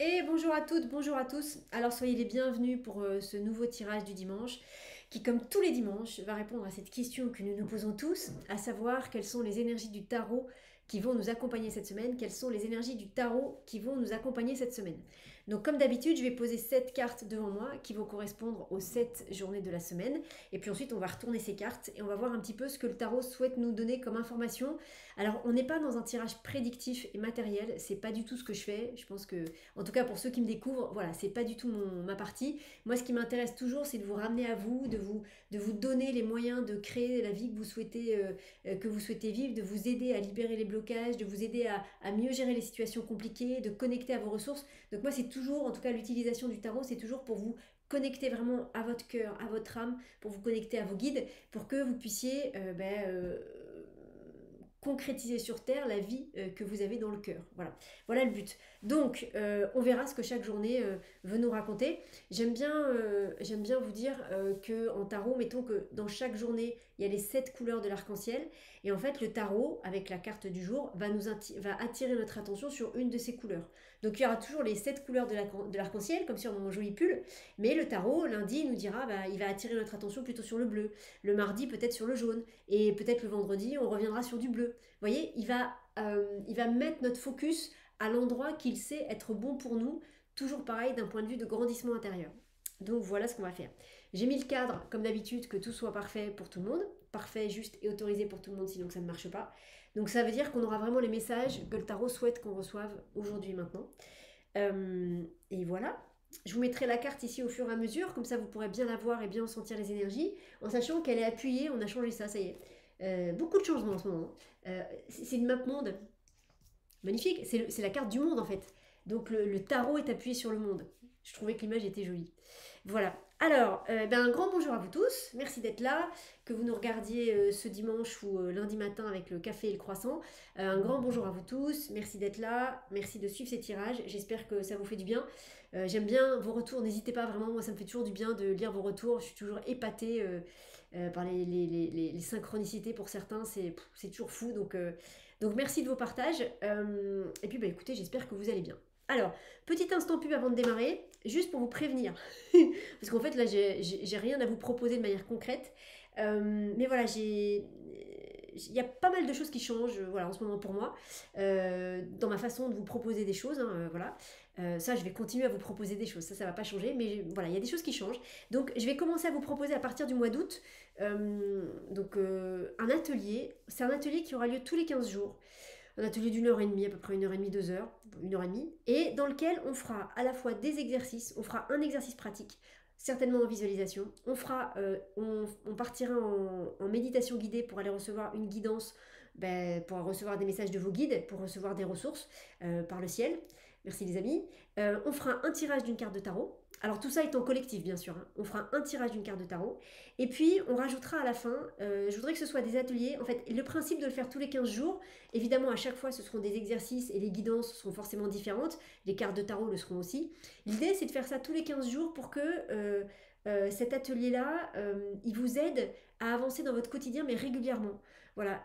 Et bonjour à toutes, bonjour à tous. Alors soyez les bienvenus pour ce nouveau tirage du dimanche qui, comme tous les dimanches, va répondre à cette question que nous nous posons tous, à savoir quelles sont les énergies du tarot qui vont nous accompagner cette semaine, quelles sont les énergies du tarot qui vont nous accompagner cette semaine. Donc comme d'habitude, je vais poser 7 cartes devant moi qui vont correspondre aux 7 journées de la semaine. Et puis ensuite, on va retourner ces cartes et on va voir un petit peu ce que le tarot souhaite nous donner comme information. Alors, on n'est pas dans un tirage prédictif et matériel, c'est pas du tout ce que je fais. Je pense que en tout cas, pour ceux qui me découvrent, voilà, c'est pas du tout ma partie. Moi, ce qui m'intéresse toujours, c'est de vous ramener à vous, de vous donner les moyens de créer la vie que vous souhaitez vivre, de vous aider à libérer les blocages, de vous aider à mieux gérer les situations compliquées, de connecter à vos ressources. Donc moi, c'est toujours, en tout cas, l'utilisation du tarot, c'est toujours pour vous connecter vraiment à votre cœur, à votre âme, pour vous connecter à vos guides, pour que vous puissiez concrétiser sur Terre la vie que vous avez dans le cœur. Voilà, voilà le but. Donc, on verra ce que chaque journée veut nous raconter. J'aime bien vous dire que en tarot, mettons que dans chaque journée, il y a les 7 couleurs de l'arc-en-ciel. Et en fait, le tarot, avec la carte du jour, va attirer notre attention sur une de ces couleurs. Donc, il y aura toujours les 7 couleurs de l'arc-en-ciel, comme sur mon joli pull. Mais le tarot, lundi, nous dira, il va attirer notre attention plutôt sur le bleu. Le mardi, peut-être sur le jaune. Et peut-être le vendredi, on reviendra sur du bleu. Vous voyez, il va mettre notre focus à l'endroit qu'il sait être bon pour nous, toujours pareil d'un point de vue de grandissement intérieur. Donc voilà ce qu'on va faire. J'ai mis le cadre, comme d'habitude, que tout soit parfait pour tout le monde. Parfait, juste et autorisé pour tout le monde, sinon ça ne marche pas. Donc ça veut dire qu'on aura vraiment les messages que le tarot souhaite qu'on reçoive aujourd'hui et maintenant. Et voilà. Je vous mettrai la carte ici au fur et à mesure, comme ça vous pourrez bien la voir et bien en sentir les énergies, en sachant qu'elle est appuyée, on a changé ça, ça y est. Beaucoup de changements en ce moment. C'est une map monde magnifique, c'est la carte du monde en fait. Donc le tarot est appuyé sur le monde. Je trouvais que l'image était jolie. Voilà. Alors, un grand bonjour à vous tous. Merci d'être là. Que vous nous regardiez ce dimanche ou lundi matin avec le café et le croissant. Un grand bonjour à vous tous. Merci d'être là. Merci de suivre ces tirages. J'espère que ça vous fait du bien. J'aime bien vos retours. N'hésitez pas vraiment. Moi, ça me fait toujours du bien de lire vos retours. Je suis toujours épatée par les synchronicités pour certains. C'est toujours fou. Donc merci de vos partages. Et puis, écoutez, j'espère que vous allez bien. Alors, petit instant pub avant de démarrer, juste pour vous prévenir. Parce qu'en fait, là, j'ai rien à vous proposer de manière concrète. Mais voilà, il y a pas mal de choses qui changent voilà, en ce moment pour moi, dans ma façon de vous proposer des choses. Voilà. Ça, je vais continuer à vous proposer des choses. Ça va pas changer. Mais voilà, il y a des choses qui changent. Donc, je vais commencer à vous proposer à partir du mois d'août un atelier. C'est un atelier qui aura lieu tous les 15 jours, un atelier d'une heure et demie, à peu près une heure et demie, 2 heures, une heure et demie, et dans lequel on fera à la fois des exercices, on fera un exercice pratique, certainement en visualisation, on partira en méditation guidée pour aller recevoir une guidance, pour recevoir des messages de vos guides, pour recevoir des ressources par le ciel. Merci les amis. On fera un tirage d'une carte de tarot. Alors tout ça est en collectif bien sûr. On fera un tirage d'une carte de tarot. Et puis on rajoutera à la fin, je voudrais que ce soit des ateliers. En fait, le principe de le faire tous les 15 jours, évidemment à chaque fois ce seront des exercices et les guidances seront forcément différentes. Les cartes de tarot le seront aussi. L'idée c'est de faire ça tous les 15 jours pour que cet atelier-là, il vous aide à avancer dans votre quotidien mais régulièrement. Voilà,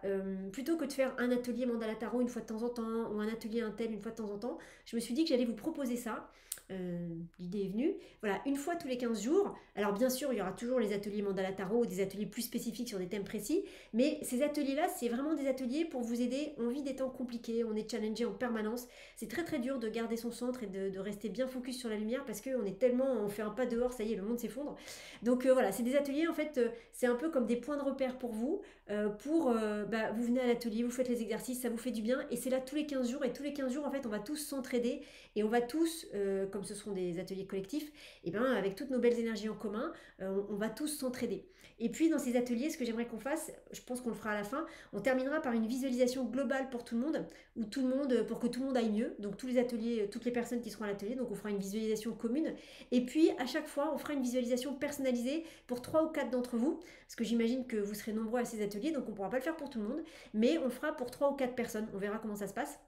plutôt que de faire un atelier mandala tarot une fois de temps en temps ou un atelier intel une fois de temps en temps, je me suis dit que j'allais vous proposer ça. L'idée est venue. Voilà, une fois tous les 15 jours. Alors bien sûr, il y aura toujours les ateliers mandala tarot ou des ateliers plus spécifiques sur des thèmes précis, mais ces ateliers-là, c'est vraiment des ateliers pour vous aider. On vit des temps compliqués, on est challengé en permanence. C'est très très dur de garder son centre et de rester bien focus sur la lumière parce qu'on est tellement, on fait un pas dehors, ça y est, le monde s'effondre. Donc voilà, c'est des ateliers, en fait, c'est un peu comme des points de repère pour vous. Vous venez à l'atelier, vous faites les exercices, ça vous fait du bien, et c'est là tous les 15 jours, et tous les 15 jours, en fait, on va tous s'entraider, et on va tous, comme ce seront des ateliers collectifs, et avec toutes nos belles énergies en commun, on va tous s'entraider. Et puis dans ces ateliers, ce que j'aimerais qu'on fasse, je pense qu'on le fera à la fin, on terminera par une visualisation globale pour tout le monde, pour que tout le monde aille mieux, donc tous les ateliers, toutes les personnes qui seront à l'atelier, donc on fera une visualisation commune, et puis à chaque fois, on fera une visualisation personnalisée pour 3 ou 4 d'entre vous, parce que j'imagine que vous serez nombreux à ces ateliers, donc on ne pourra pas le faire pour tout le monde, mais on le fera pour 3 ou 4 personnes, on verra comment ça se passe.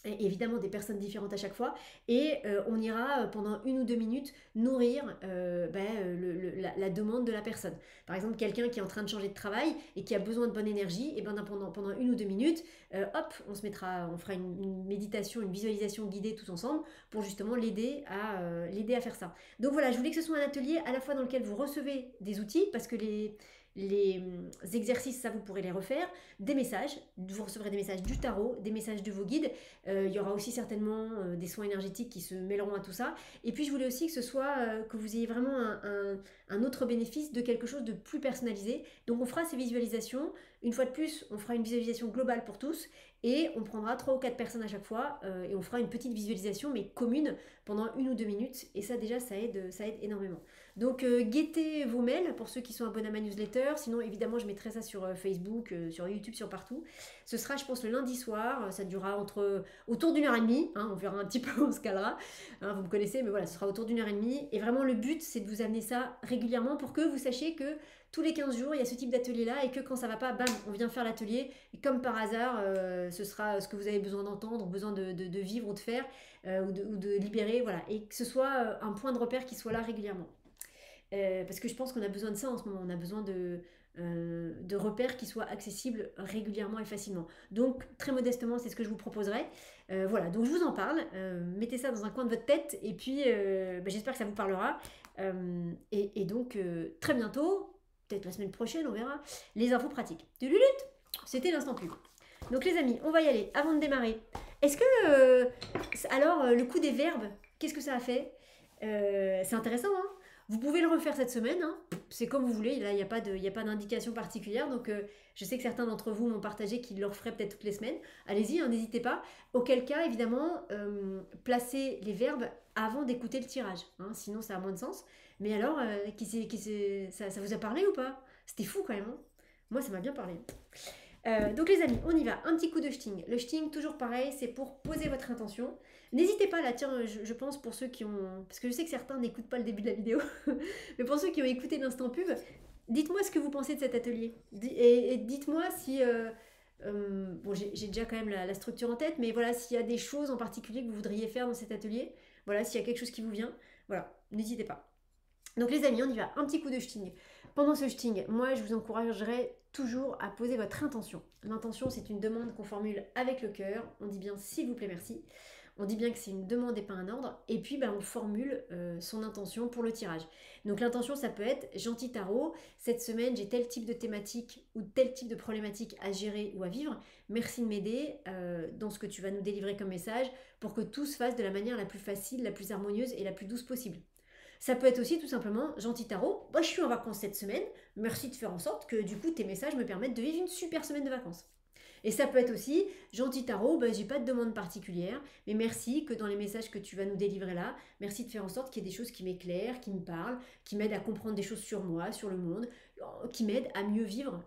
et évidemment des personnes différentes à chaque fois, et on ira pendant 1 ou 2 minutes nourrir la demande de la personne. Par exemple, quelqu'un qui est en train de changer de travail et qui a besoin de bonne énergie, et ben pendant 1 ou 2 minutes, hop, on fera une méditation, une visualisation guidée tous ensemble pour justement l'aider à faire ça. Donc voilà, je voulais que ce soit un atelier à la fois dans lequel vous recevez des outils, parce que les exercices, ça vous pourrez les refaire, des messages, vous recevrez des messages du tarot, des messages de vos guides, il y aura aussi certainement des soins énergétiques qui se mêleront à tout ça. Et puis je voulais aussi que ce soit que vous ayez vraiment un autre bénéfice de quelque chose de plus personnalisé. Donc on fera ces visualisations. Une fois de plus, on fera une visualisation globale pour tous. Et on prendra 3 ou 4 personnes à chaque fois et on fera une petite visualisation mais commune pendant 1 ou 2 minutes. Et ça déjà, ça aide énormément. Donc guettez vos mails pour ceux qui sont abonnés à ma newsletter. Sinon évidemment je mettrai ça sur Facebook, sur YouTube, sur partout. Ce sera je pense le lundi soir. Ça durera autour d'1 heure et demie. Hein, on verra un petit peu, on se calera. Hein, vous me connaissez, mais voilà, ce sera autour d'1 heure et demie. Et vraiment le but c'est de vous amener ça régulièrement pour que vous sachiez que tous les 15 jours il y a ce type d'atelier là et que quand ça va pas, bam, on vient faire l'atelier. Et comme par hasard, ce sera ce que vous avez besoin d'entendre, besoin de vivre ou de faire ou de libérer. Voilà. Et que ce soit un point de repère qui soit là régulièrement. Parce que je pense qu'on a besoin de ça en ce moment. On a besoin de repères qui soient accessibles régulièrement et facilement. Donc, très modestement, c'est ce que je vous proposerai. Voilà, donc je vous en parle. Mettez ça dans un coin de votre tête et puis j'espère que ça vous parlera. Et donc, très bientôt, peut-être la semaine prochaine, on verra, les infos pratiques. C'était l'instant pub. Donc, les amis, on va y aller avant de démarrer. Est-ce que, alors, le coup des verbes, qu'est-ce que ça a fait C'est intéressant, hein. Vous pouvez le refaire cette semaine, hein. C'est comme vous voulez, là il n'y a pas d'indication particulière, donc je sais que certains d'entre vous m'ont partagé qu'ils le referaient peut-être toutes les semaines. Allez-y, hein, n'hésitez pas. Auquel cas, évidemment, placez les verbes avant d'écouter le tirage, hein, sinon ça a moins de sens. Mais alors, ça vous a parlé ou pas? C'était fou quand même, hein. Moi ça m'a bien parlé. Donc les amis, on y va. Un petit coup de shting. Le shting, toujours pareil, c'est pour poser votre intention. N'hésitez pas là, tiens, je pense pour ceux qui ont... Parce que je sais que certains n'écoutent pas le début de la vidéo. Mais pour ceux qui ont écouté l'instant pub, dites-moi ce que vous pensez de cet atelier. Et dites-moi si... bon, j'ai déjà quand même la structure en tête, mais voilà, s'il y a des choses en particulier que vous voudriez faire dans cet atelier. Voilà, s'il y a quelque chose qui vous vient. Voilà, n'hésitez pas. Donc les amis, on y va. Un petit coup de shting. Pendant ce shting, moi, je vous encouragerai toujours à poser votre intention. L'intention, c'est une demande qu'on formule avec le cœur. On dit bien s'il vous plaît, merci. On dit bien que c'est une demande et pas un ordre. Et puis, on formule son intention pour le tirage. Donc l'intention, ça peut être gentil tarot. Cette semaine, j'ai tel type de thématique ou tel type de problématique à gérer ou à vivre. Merci de m'aider dans ce que tu vas nous délivrer comme message pour que tout se fasse de la manière la plus facile, la plus harmonieuse et la plus douce possible. Ça peut être aussi tout simplement gentil tarot. Moi, je suis en vacances cette semaine. Merci de faire en sorte que du coup tes messages me permettent de vivre une super semaine de vacances. Et ça peut être aussi gentil tarot. J'ai pas de demande particulière, mais merci que dans les messages que tu vas nous délivrer là, merci de faire en sorte qu'il y ait des choses qui m'éclairent, qui me parlent, qui m'aident à comprendre des choses sur moi, sur le monde, qui m'aident à mieux vivre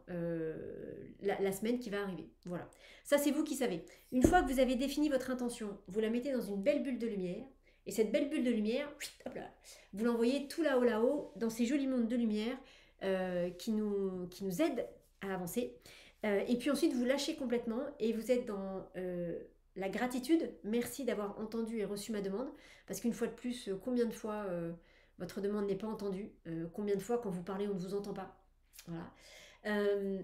la semaine qui va arriver. Voilà. Ça, c'est vous qui savez. Une fois que vous avez défini votre intention, vous la mettez dans une belle bulle de lumière. Et cette belle bulle de lumière, hop là, vous l'envoyez tout là-haut, dans ces jolis mondes de lumière qui nous aident à avancer. Et puis ensuite, vous lâchez complètement et vous êtes dans la gratitude. Merci d'avoir entendu et reçu ma demande. Parce qu'une fois de plus, combien de fois votre demande n'est pas entendue? Combien de fois, quand vous parlez, on ne vous entend pas? Voilà.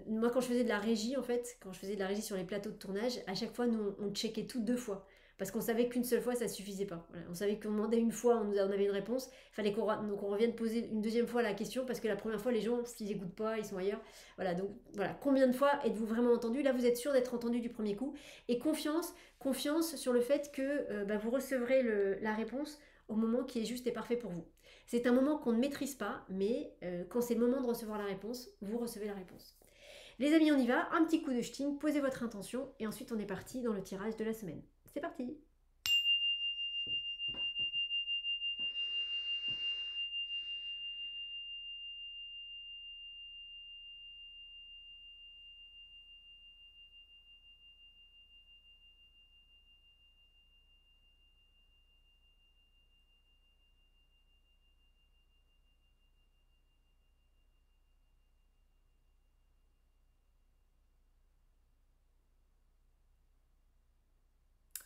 Moi, quand je faisais de la régie, en fait, quand je faisais de la régie sur les plateaux de tournage, à chaque fois, nous, on checkait tout 2 fois. Parce qu'on savait qu'une seule fois, ça suffisait pas. Voilà. On savait qu'on demandait une fois, on avait une réponse. Il fallait qu'on revienne poser une deuxième fois la question parce que la première fois, les gens, s'ils n'écoutent pas, ils sont ailleurs. Voilà, donc voilà. Combien de fois êtes-vous vraiment entendu? Là, vous êtes sûr d'être entendu du premier coup. Et confiance sur le fait que vous recevrez la réponse au moment qui est juste et parfait pour vous. C'est un moment qu'on ne maîtrise pas, mais quand c'est le moment de recevoir la réponse, vous recevez la réponse. Les amis, on y va. Un petit coup de shting, posez votre intention et ensuite on est parti dans le tirage de la semaine. C'est parti!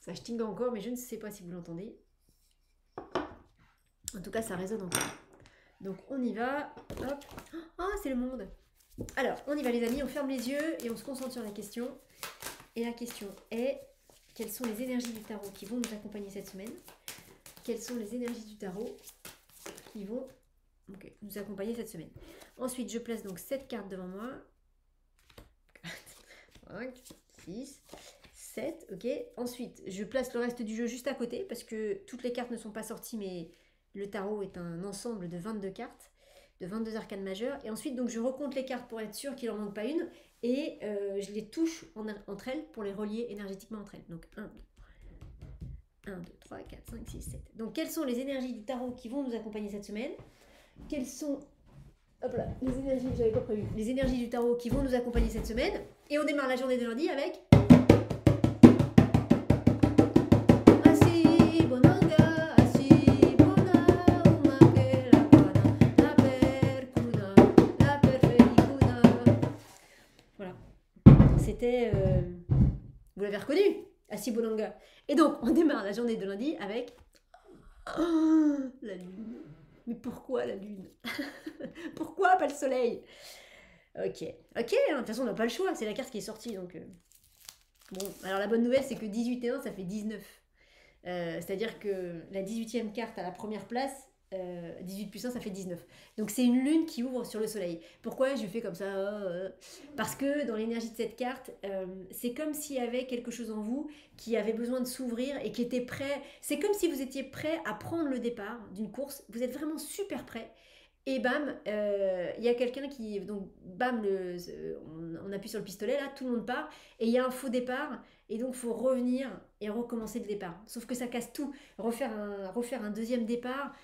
Ça ch'tingue encore, mais je ne sais pas si vous l'entendez. En tout cas, ça résonne encore. Donc, on y va. Hop. Oh, c'est le monde. Alors, on y va les amis, on ferme les yeux et on se concentre sur la question. Et la question est, quelles sont les énergies du tarot qui vont nous accompagner cette semaine? Quelles sont les énergies du tarot qui vont nous accompagner cette semaine? Ensuite, je place donc 7 cartes devant moi. 5, 6, 7, ok. Ensuite, je place le reste du jeu juste à côté parce que toutes les cartes ne sont pas sorties, mais le tarot est un ensemble de 22 cartes, de 22 arcanes majeures. Et ensuite, donc, je recompte les cartes pour être sûr qu'il n'en manque pas une et je les touche entre elles pour les relier énergétiquement entre elles. Donc, 1, 2, 3, 4, 5, 6, 7. Donc, quelles sont les énergies du tarot qui vont nous accompagner cette semaine? Quelles sont hop là, les énergies que j'avais pas prévues. Les énergies du tarot qui vont nous accompagner cette semaine. Et on démarre la journée de lundi avec Así bonanga, así bona, uma que la guana, la percuna, la perfericuna. Voilà. C'était... vous l'avez reconnu, Así bonanga. Et donc, on démarre la journée de lundi avec la lune. Mais pourquoi la lune? Pourquoi pas le soleil? Ok, hein, de toute façon on n'a pas le choix, c'est la carte qui est sortie donc... Bon, alors la bonne nouvelle c'est que 18 et 1 ça fait 19. C'est-à-dire que la 18e carte à la première place, 18 plus 1 ça fait 19. Donc c'est une lune qui ouvre sur le soleil. Pourquoi je fais comme ça? Parce que dans l'énergie de cette carte, c'est comme s'il y avait quelque chose en vous qui avait besoin de s'ouvrir et qui était prêt. C'est comme si vous étiez prêt à prendre le départ d'une course. Vous êtes vraiment super prêt. Et bam, il y a quelqu'un qui... Donc bam, on appuie sur le pistolet, là, tout le monde part. Et il y a un faux départ. Et donc, il faut revenir et recommencer le départ. Sauf que ça casse tout. Refaire un deuxième départ,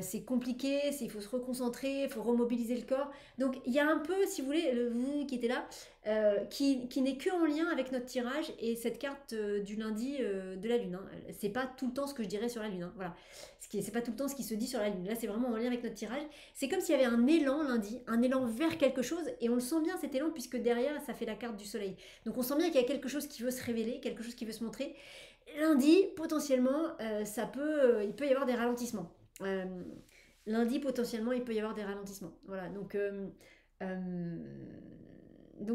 c'est compliqué. Il faut se reconcentrer, il faut remobiliser le corps. Donc, il y a un peu, si vous voulez, le qui était là, qui n'est que en lien avec notre tirage et cette carte du lundi de la Lune. Hein. C'est pas tout le temps ce que je dirais sur la Lune. Hein. Voilà. C'est pas tout le temps ce qui se dit sur la Lune. Là, c'est vraiment en lien avec notre tirage. C'est comme s'il y avait un élan lundi, un élan vers quelque chose, et on le sent bien cet élan, puisque derrière, ça fait la carte du soleil. Donc on sent bien qu'il y a quelque chose qui veut se révéler, quelque chose qui veut se montrer. Lundi, potentiellement, il peut y avoir des ralentissements. Lundi, potentiellement, il peut y avoir des ralentissements. Voilà, donc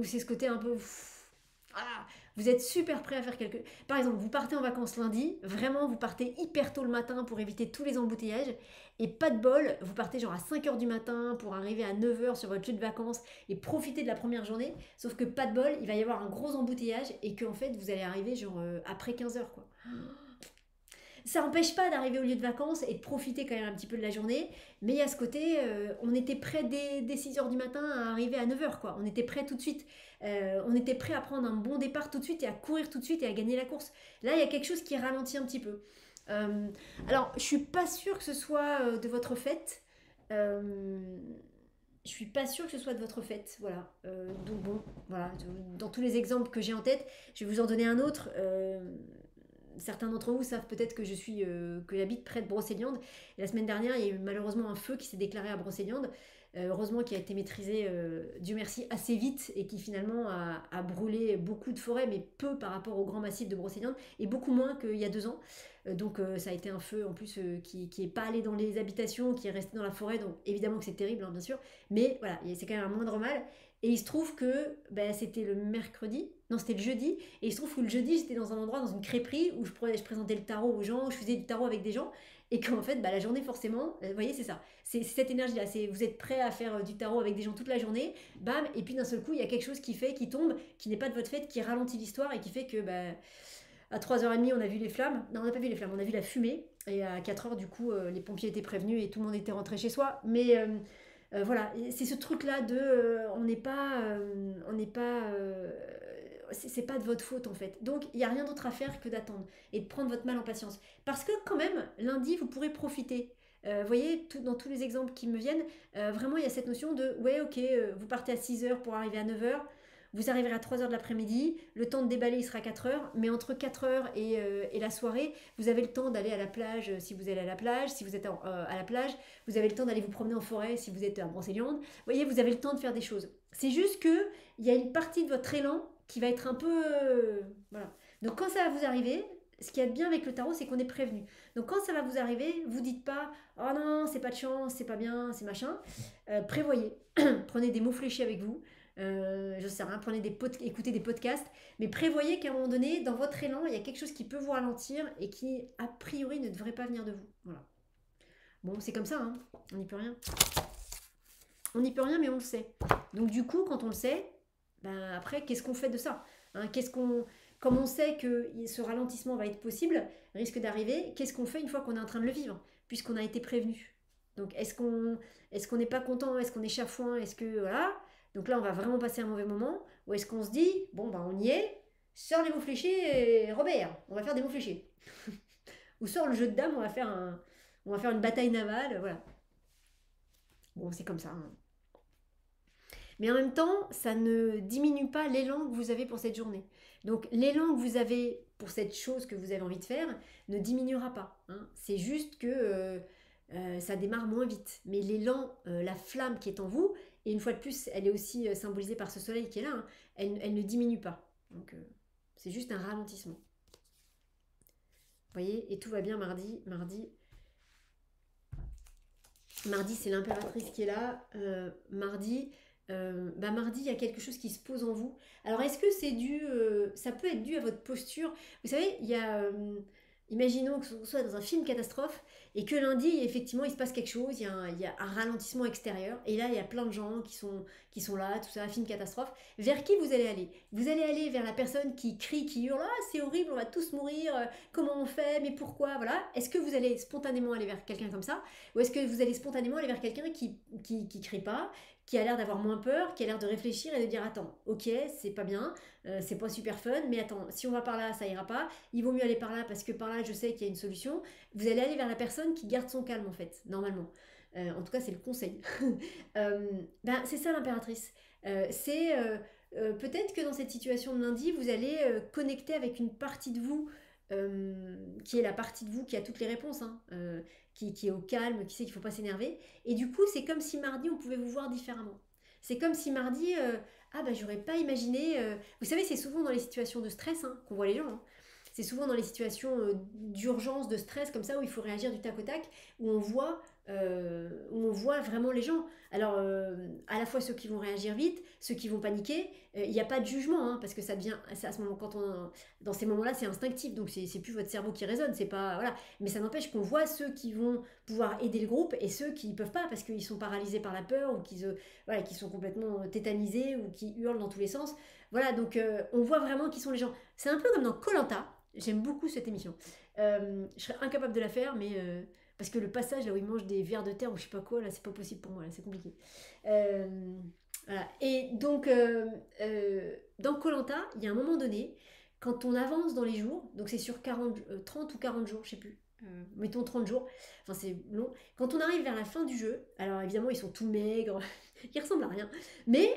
c'est ce côté un peu... Ah, vous êtes super prêt à faire quelque... Par exemple, vous partez en vacances lundi, vraiment, vous partez hyper tôt le matin pour éviter tous les embouteillages, et pas de bol, vous partez genre à 5h du matin pour arriver à 9h sur votre lieu de vacances et profiter de la première journée, sauf que pas de bol, il va y avoir un gros embouteillage et que en fait, vous allez arriver genre après 15h, quoi. Ça n'empêche pas d'arriver au lieu de vacances et de profiter quand même un petit peu de la journée, mais il y a ce côté, on était prêt dès 6h du matin à arriver à 9h, quoi. On était prêt tout de suite. On était prêt à prendre un bon départ tout de suite et à courir tout de suite et à gagner la course. Là, il y a quelque chose qui ralentit un petit peu. Alors, je suis pas sûre que ce soit de votre fait. Je suis pas sûre que ce soit de votre fait, voilà. Donc bon, voilà. Dans tous les exemples que j'ai en tête, je vais vous en donner un autre. Certains d'entre vous savent peut-être que que j'habite près de Brocéliande. Et la semaine dernière, il y a eu malheureusement un feu qui s'est déclaré à Brocéliande. Heureusement qui a été maîtrisé, Dieu merci, assez vite et qui finalement a brûlé beaucoup de forêts, mais peu par rapport au grand massif de Brocéliande et beaucoup moins qu'il y a 2 ans. Donc ça a été un feu en plus qui n'est pas allé dans les habitations, qui est resté dans la forêt. Donc évidemment que c'est terrible, hein, bien sûr. Mais voilà, c'est quand même un moindre mal. Et il se trouve que c'était le mercredi, non c'était le jeudi, et il se trouve que le jeudi j'étais dans un endroit, dans une crêperie où je présentais le tarot aux gens, où je faisais du tarot avec des gens, et qu'en fait la journée forcément, vous voyez c'est ça, c'est cette énergie-là, vous êtes prêt à faire du tarot avec des gens toute la journée, bam, et puis d'un seul coup il y a quelque chose qui tombe, qui n'est pas de votre fait, qui ralentit l'histoire et qui fait que à 3h30 on a vu les flammes, non on n'a pas vu les flammes, on a vu la fumée, et à 4h du coup les pompiers étaient prévenus et tout le monde était rentré chez soi, mais... voilà, c'est ce truc-là de c'est pas de votre faute en fait. Donc il n'y a rien d'autre à faire que d'attendre et de prendre votre mal en patience. Parce que quand même, lundi, vous pourrez profiter. Vous voyez, dans tous les exemples qui me viennent, vraiment il y a cette notion de ouais ok, vous partez à 6h pour arriver à 9h. Vous arriverez à 3h de l'après-midi, le temps de déballer il sera 4h, mais entre 4h et la soirée, vous avez le temps d'aller à la plage si vous allez à la plage, si vous êtes à la plage, vous avez le temps d'aller vous promener en forêt si vous êtes à Brocéliande. Vous voyez, vous avez le temps de faire des choses. C'est juste qu'il y a une partie de votre élan qui va être un peu... voilà. Donc quand ça va vous arriver, ce qu'il y a de bien avec le tarot, c'est qu'on est prévenu. Donc quand ça va vous arriver, vous dites pas oh non, c'est pas de chance, c'est pas bien, c'est machin. Prévoyez, prenez des mots fléchis avec vous. Je sais rien, écoutez des podcasts, mais prévoyez qu'à un moment donné, dans votre élan, il y a quelque chose qui peut vous ralentir et qui, a priori, ne devrait pas venir de vous. Voilà. Bon, c'est comme ça, hein. On n'y peut rien. On n'y peut rien, mais on le sait. Donc du coup, quand on le sait, ben, après, qu'est-ce qu'on fait de ça, hein? Comme on sait que ce ralentissement va être possible, risque d'arriver, qu'est-ce qu'on fait une fois qu'on est en train de le vivre, puisqu'on a été prévenu? Donc est-ce qu'on n'est pas content, est-ce qu'on est chafouin, est-ce que voilà, donc là on va vraiment passer un mauvais moment, ou est-ce qu'on se dit bon ben on y est, sors les mots fléchés, Robert, on va faire des mots fléchés, ou sors le jeu de dames, on va faire une bataille navale, voilà. Bon, c'est comme ça, hein. Mais en même temps, ça ne diminue pas l'élan que vous avez pour cette journée. Donc l'élan que vous avez pour cette chose que vous avez envie de faire ne diminuera pas, hein. C'est juste que ça démarre moins vite. Mais l'élan, la flamme qui est en vous, et une fois de plus, elle est aussi symbolisée par ce soleil qui est là, hein, elle ne diminue pas. Donc c'est juste un ralentissement. Vous voyez, et tout va bien mardi. Mardi, c'est l'impératrice qui est là. Mardi, il y a quelque chose qui se pose en vous. Alors, est-ce que c'est dû... ça peut être dû à votre posture. Vous savez, il y a... imaginons que ce soit dans un film catastrophe et que lundi, effectivement, il se passe quelque chose, il y a un ralentissement extérieur. Et là, il y a plein de gens qui sont là, tout ça, film catastrophe. Vers qui vous allez aller? Vous allez aller vers la personne qui crie, qui hurle, ah, c'est horrible, on va tous mourir, comment on fait, mais pourquoi, voilà. Est-ce que vous allez spontanément aller vers quelqu'un comme ça? Ou est-ce que vous allez spontanément aller vers quelqu'un qui crie pas, qui a l'air d'avoir moins peur, qui a l'air de réfléchir et de dire attends, ok, c'est pas bien, c'est pas super fun, mais attends, si on va par là, ça ira pas, il vaut mieux aller par là parce que par là, je sais qu'il y a une solution. Vous allez aller vers la personne qui garde son calme en fait, normalement. En tout cas, c'est le conseil. C'est ça l'impératrice. Peut-être que dans cette situation de lundi, vous allez connecter avec une partie de vous qui est la partie de vous qui a toutes les réponses, hein, qui est au calme, qui sait qu'il ne faut pas s'énerver. Et du coup, c'est comme si mardi, on pouvait vous voir différemment. C'est comme si mardi, j'aurais pas imaginé. Vous savez, c'est souvent dans les situations de stress, hein, qu'on voit les gens, hein. C'est souvent dans les situations d'urgence, de stress, comme ça, où il faut réagir du tac au tac, où on voit vraiment les gens. Alors, à la fois ceux qui vont réagir vite, ceux qui vont paniquer, il n'y a pas de jugement, hein, parce que ça devient, c'est à ce moment, dans ces moments-là, c'est instinctif, donc c'est plus votre cerveau qui raisonne, c'est pas, voilà. Mais ça n'empêche qu'on voit ceux qui vont pouvoir aider le groupe et ceux qui ne peuvent pas parce qu'ils sont paralysés par la peur ou qui sont complètement tétanisés ou qui hurlent dans tous les sens. Voilà, donc on voit vraiment qui sont les gens. C'est un peu comme dans koh. J'aime beaucoup cette émission. Je serais incapable de la faire, mais parce que le passage là où ils mangent des vers de terre ou je sais pas quoi, là c'est pas possible pour moi, là c'est compliqué. Euh, voilà. Et donc dans koh, il y a un moment donné, quand on avance dans les jours, donc c'est sur 30 ou 40 jours, je sais plus. Mettons 30 jours, enfin c'est long. Quand on arrive vers la fin du jeu, alors évidemment ils sont tout maigres, ils ressemblent à rien, mais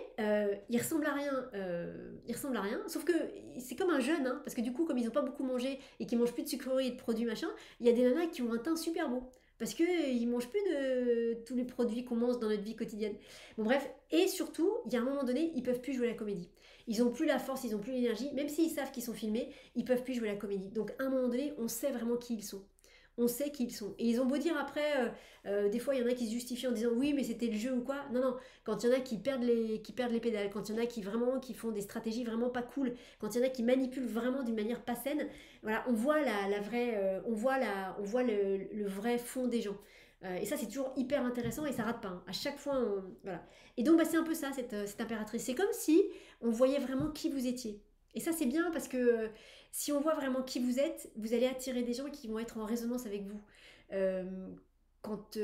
ils ressemblent à rien, sauf que c'est comme un jeûne, hein, parce que du coup comme ils n'ont pas beaucoup mangé et qu'ils mangent plus de sucreries et de produits machin, il y a des nanas qui ont un teint super beau, parce qu'ils mangent plus de tous les produits qu'on mange dans notre vie quotidienne. Bon bref, et surtout, il y a un moment donné, ils peuvent plus jouer la comédie. Ils ont plus la force, ils ont plus l'énergie, même s'ils savent qu'ils sont filmés, ils peuvent plus jouer la comédie. Donc à un moment donné, on sait vraiment qui ils sont. On sait qui ils sont. Et ils ont beau dire après, des fois il y en a qui se justifient en disant oui mais c'était le jeu ou quoi. Non, non, quand il y en a qui perdent les pédales, quand il y en a qui font des stratégies vraiment pas cool, quand il y en a qui manipulent vraiment d'une manière pas saine, voilà, on voit la vraie, on voit le vrai fond des gens. Et ça c'est toujours hyper intéressant et ça rate pas, hein. À chaque fois, voilà. Et donc c'est un peu ça cette impératrice. C'est comme si on voyait vraiment qui vous étiez. Et ça c'est bien parce que si on voit vraiment qui vous êtes, vous allez attirer des gens qui vont être en résonance avec vous. Euh, quand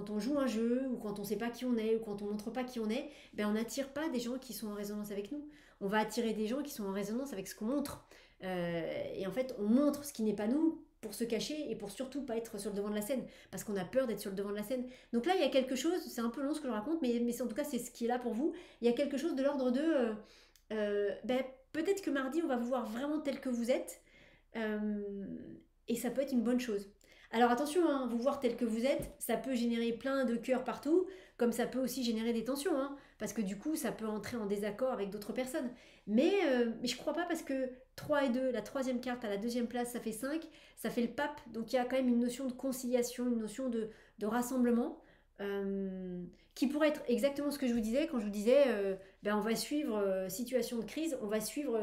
on joue un jeu, ou quand on ne sait pas qui on est, ou quand on ne montre pas qui on est, ben on n'attire pas des gens qui sont en résonance avec nous. On va attirer des gens qui sont en résonance avec ce qu'on montre. Et en fait, on montre ce qui n'est pas nous pour se cacher et pour surtout pas être sur le devant de la scène, parce qu'on a peur d'être sur le devant de la scène. Donc là, il y a quelque chose, c'est un peu long ce que je raconte, mais en tout cas, c'est ce qui est là pour vous. Il y a quelque chose de l'ordre de... peut-être que mardi, on va vous voir vraiment tel que vous êtes, et ça peut être une bonne chose. Alors attention, hein, vous voir tel que vous êtes, ça peut générer plein de cœurs partout, comme ça peut aussi générer des tensions, hein, parce que du coup, ça peut entrer en désaccord avec d'autres personnes. Mais je crois pas parce que 3 et 2, la troisième carte à la deuxième place, ça fait 5, ça fait le pape. Donc il y a quand même une notion de conciliation, une notion de rassemblement, qui pourrait être exactement ce que je vous disais quand je vous disais, on va suivre situation de crise, on va suivre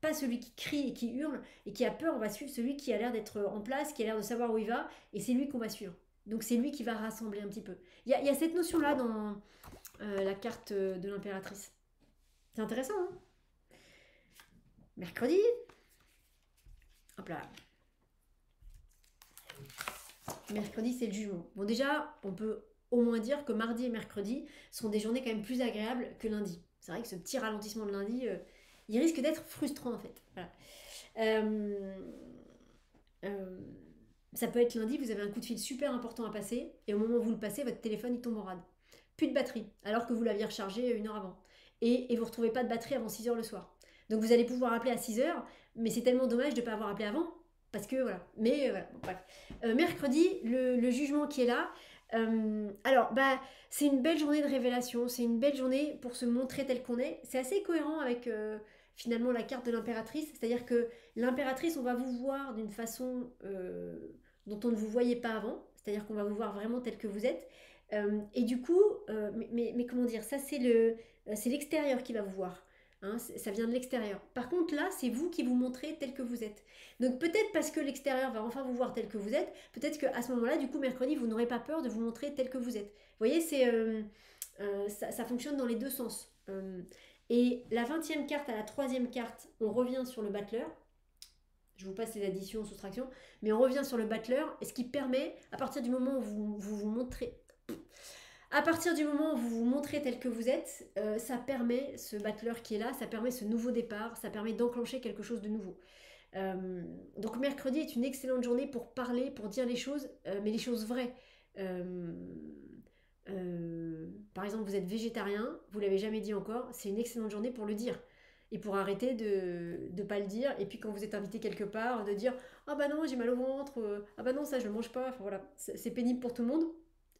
pas celui qui crie et qui hurle et qui a peur, on va suivre celui qui a l'air d'être en place, qui a l'air de savoir où il va, et c'est lui qu'on va suivre. Donc c'est lui qui va rassembler un petit peu. Il y a cette notion-là dans la carte de l'impératrice. C'est intéressant, hein? Mercredi. Hop là. Mercredi, c'est le jugement. Bon, déjà, on peut au moins dire que mardi et mercredi sont des journées quand même plus agréables que lundi. C'est vrai que ce petit ralentissement de lundi, il risque d'être frustrant en fait. Voilà. Euh, euh, Ça peut être lundi, vous avez un coup de fil super important à passer, et au moment où vous le passez, votre téléphone il tombe en rade. Plus de batterie, alors que vous l'aviez rechargé une heure avant. Et vous ne retrouvez pas de batterie avant 6 heures le soir. Donc vous allez pouvoir appeler à 6 heures, mais c'est tellement dommage de ne pas avoir appelé avant, parce que voilà. Mais voilà, bon, bref. Mercredi, le jugement qui est là. C'est une belle journée de révélation, c'est une belle journée pour se montrer tel qu'on est. C'est assez cohérent avec finalement la carte de l'impératrice, c'est-à-dire que l'impératrice, on va vous voir d'une façon dont on ne vous voyait pas avant, c'est-à-dire qu'on va vous voir vraiment tel que vous êtes. Et du coup, mais comment dire, ça c'est l'extérieur qui va vous voir. Hein, ça vient de l'extérieur. Par contre, là, c'est vous qui vous montrez tel que vous êtes. Donc peut-être parce que l'extérieur va enfin vous voir tel que vous êtes, peut-être qu'à ce moment-là, du coup, mercredi, vous n'aurez pas peur de vous montrer tel que vous êtes. Vous voyez, ça fonctionne dans les deux sens. Et la 20e carte à la 3e carte, on revient sur le battleur. Je vous passe les additions, soustractions, mais on revient sur le battleur, et ce qui permet, à partir du moment où vous montrez, à partir du moment où vous vous montrez tel que vous êtes, ça permet, ce battleur qui est là, ça permet ce nouveau départ, ça permet d'enclencher quelque chose de nouveau. Donc mercredi est une excellente journée pour parler, pour dire les choses, mais les choses vraies. Euh, Par exemple, vous êtes végétarien, vous l'avez jamais dit encore, c'est une excellente journée pour le dire. Et pour arrêter de ne pas le dire. Et puis quand vous êtes invité quelque part, de dire ah bah non, j'ai mal au ventre, ah bah non, ça je le mange pas. Enfin voilà, c'est pénible pour tout le monde.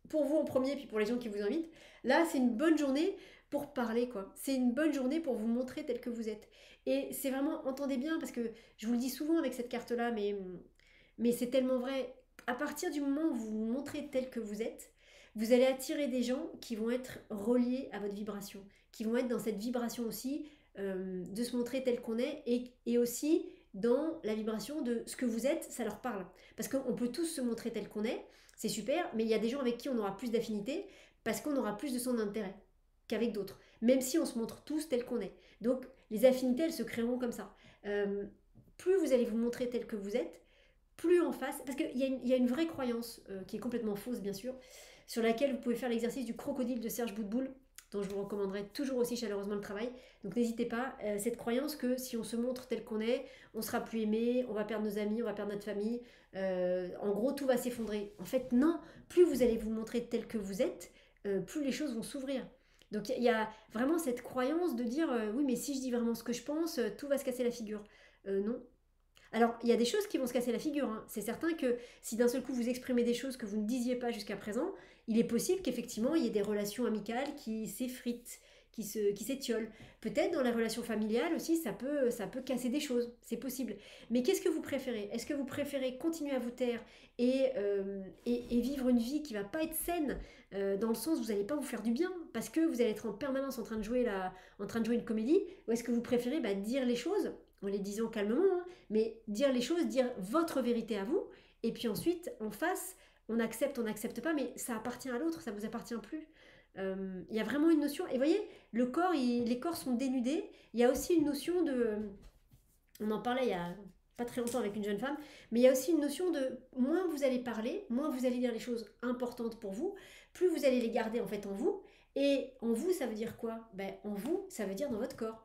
Pour vous en premier, puis pour les gens qui vous invitent. Là, c'est une bonne journée pour parler, quoi. C'est une bonne journée pour vous montrer tel que vous êtes. Et c'est vraiment, entendez bien, parce que je vous le dis souvent avec cette carte-là, mais c'est tellement vrai. À partir du moment où vous vous montrez tel que vous êtes, vous allez attirer des gens qui vont être reliés à votre vibration, qui vont être dans cette vibration aussi de se montrer tel qu'on est, et aussi dans la vibration de ce que vous êtes, ça leur parle. Parce qu'on peut tous se montrer tel qu'on est, c'est super, mais il y a des gens avec qui on aura plus d'affinité parce qu'on aura plus de son intérêt qu'avec d'autres, même si on se montre tous tel qu'on est. Donc les affinités, elles se créeront comme ça. Plus vous allez vous montrer tel que vous êtes, plus en face, parce qu'il y a une vraie croyance qui est complètement fausse, bien sûr, sur laquelle vous pouvez faire l'exercice du crocodile de Serge Boutboul, dont je vous recommanderai toujours aussi chaleureusement le travail. Donc n'hésitez pas, cette croyance que si on se montre tel qu'on est, on sera plus aimé, on va perdre nos amis, on va perdre notre famille, en gros tout va s'effondrer. En fait non, plus vous allez vous montrer tel que vous êtes, plus les choses vont s'ouvrir. Donc il y a vraiment cette croyance de dire oui mais si je dis vraiment ce que je pense, tout va se casser la figure. Non. Alors, il y a des choses qui vont se casser la figure. Hein. C'est certain que si d'un seul coup vous exprimez des choses que vous ne disiez pas jusqu'à présent, il est possible qu'effectivement il y ait des relations amicales qui s'effritent, qui s'étiolent. Peut-être dans la relation familiale aussi, ça peut casser des choses. C'est possible. Mais qu'est-ce que vous préférez? Est-ce que vous préférez continuer à vous taire et vivre une vie qui va pas être saine, dans le sens où vous n'allez pas vous faire du bien parce que vous allez être en permanence en train de jouer une comédie, ou est-ce que vous préférez dire les choses en les disant calmement, hein, mais dire les choses, dire votre vérité à vous, et puis ensuite, en face, on accepte, on n'accepte pas, mais ça appartient à l'autre, ça vous appartient plus. Il y a vraiment une notion, et vous voyez, les corps sont dénudés, il y a aussi une notion de, on en parlait il y a pas très longtemps avec une jeune femme, mais il y a aussi une notion de moins vous allez parler, moins vous allez dire les choses importantes pour vous, plus vous allez les garder en fait en vous, et en vous ça veut dire quoi? En vous, ça veut dire dans votre corps.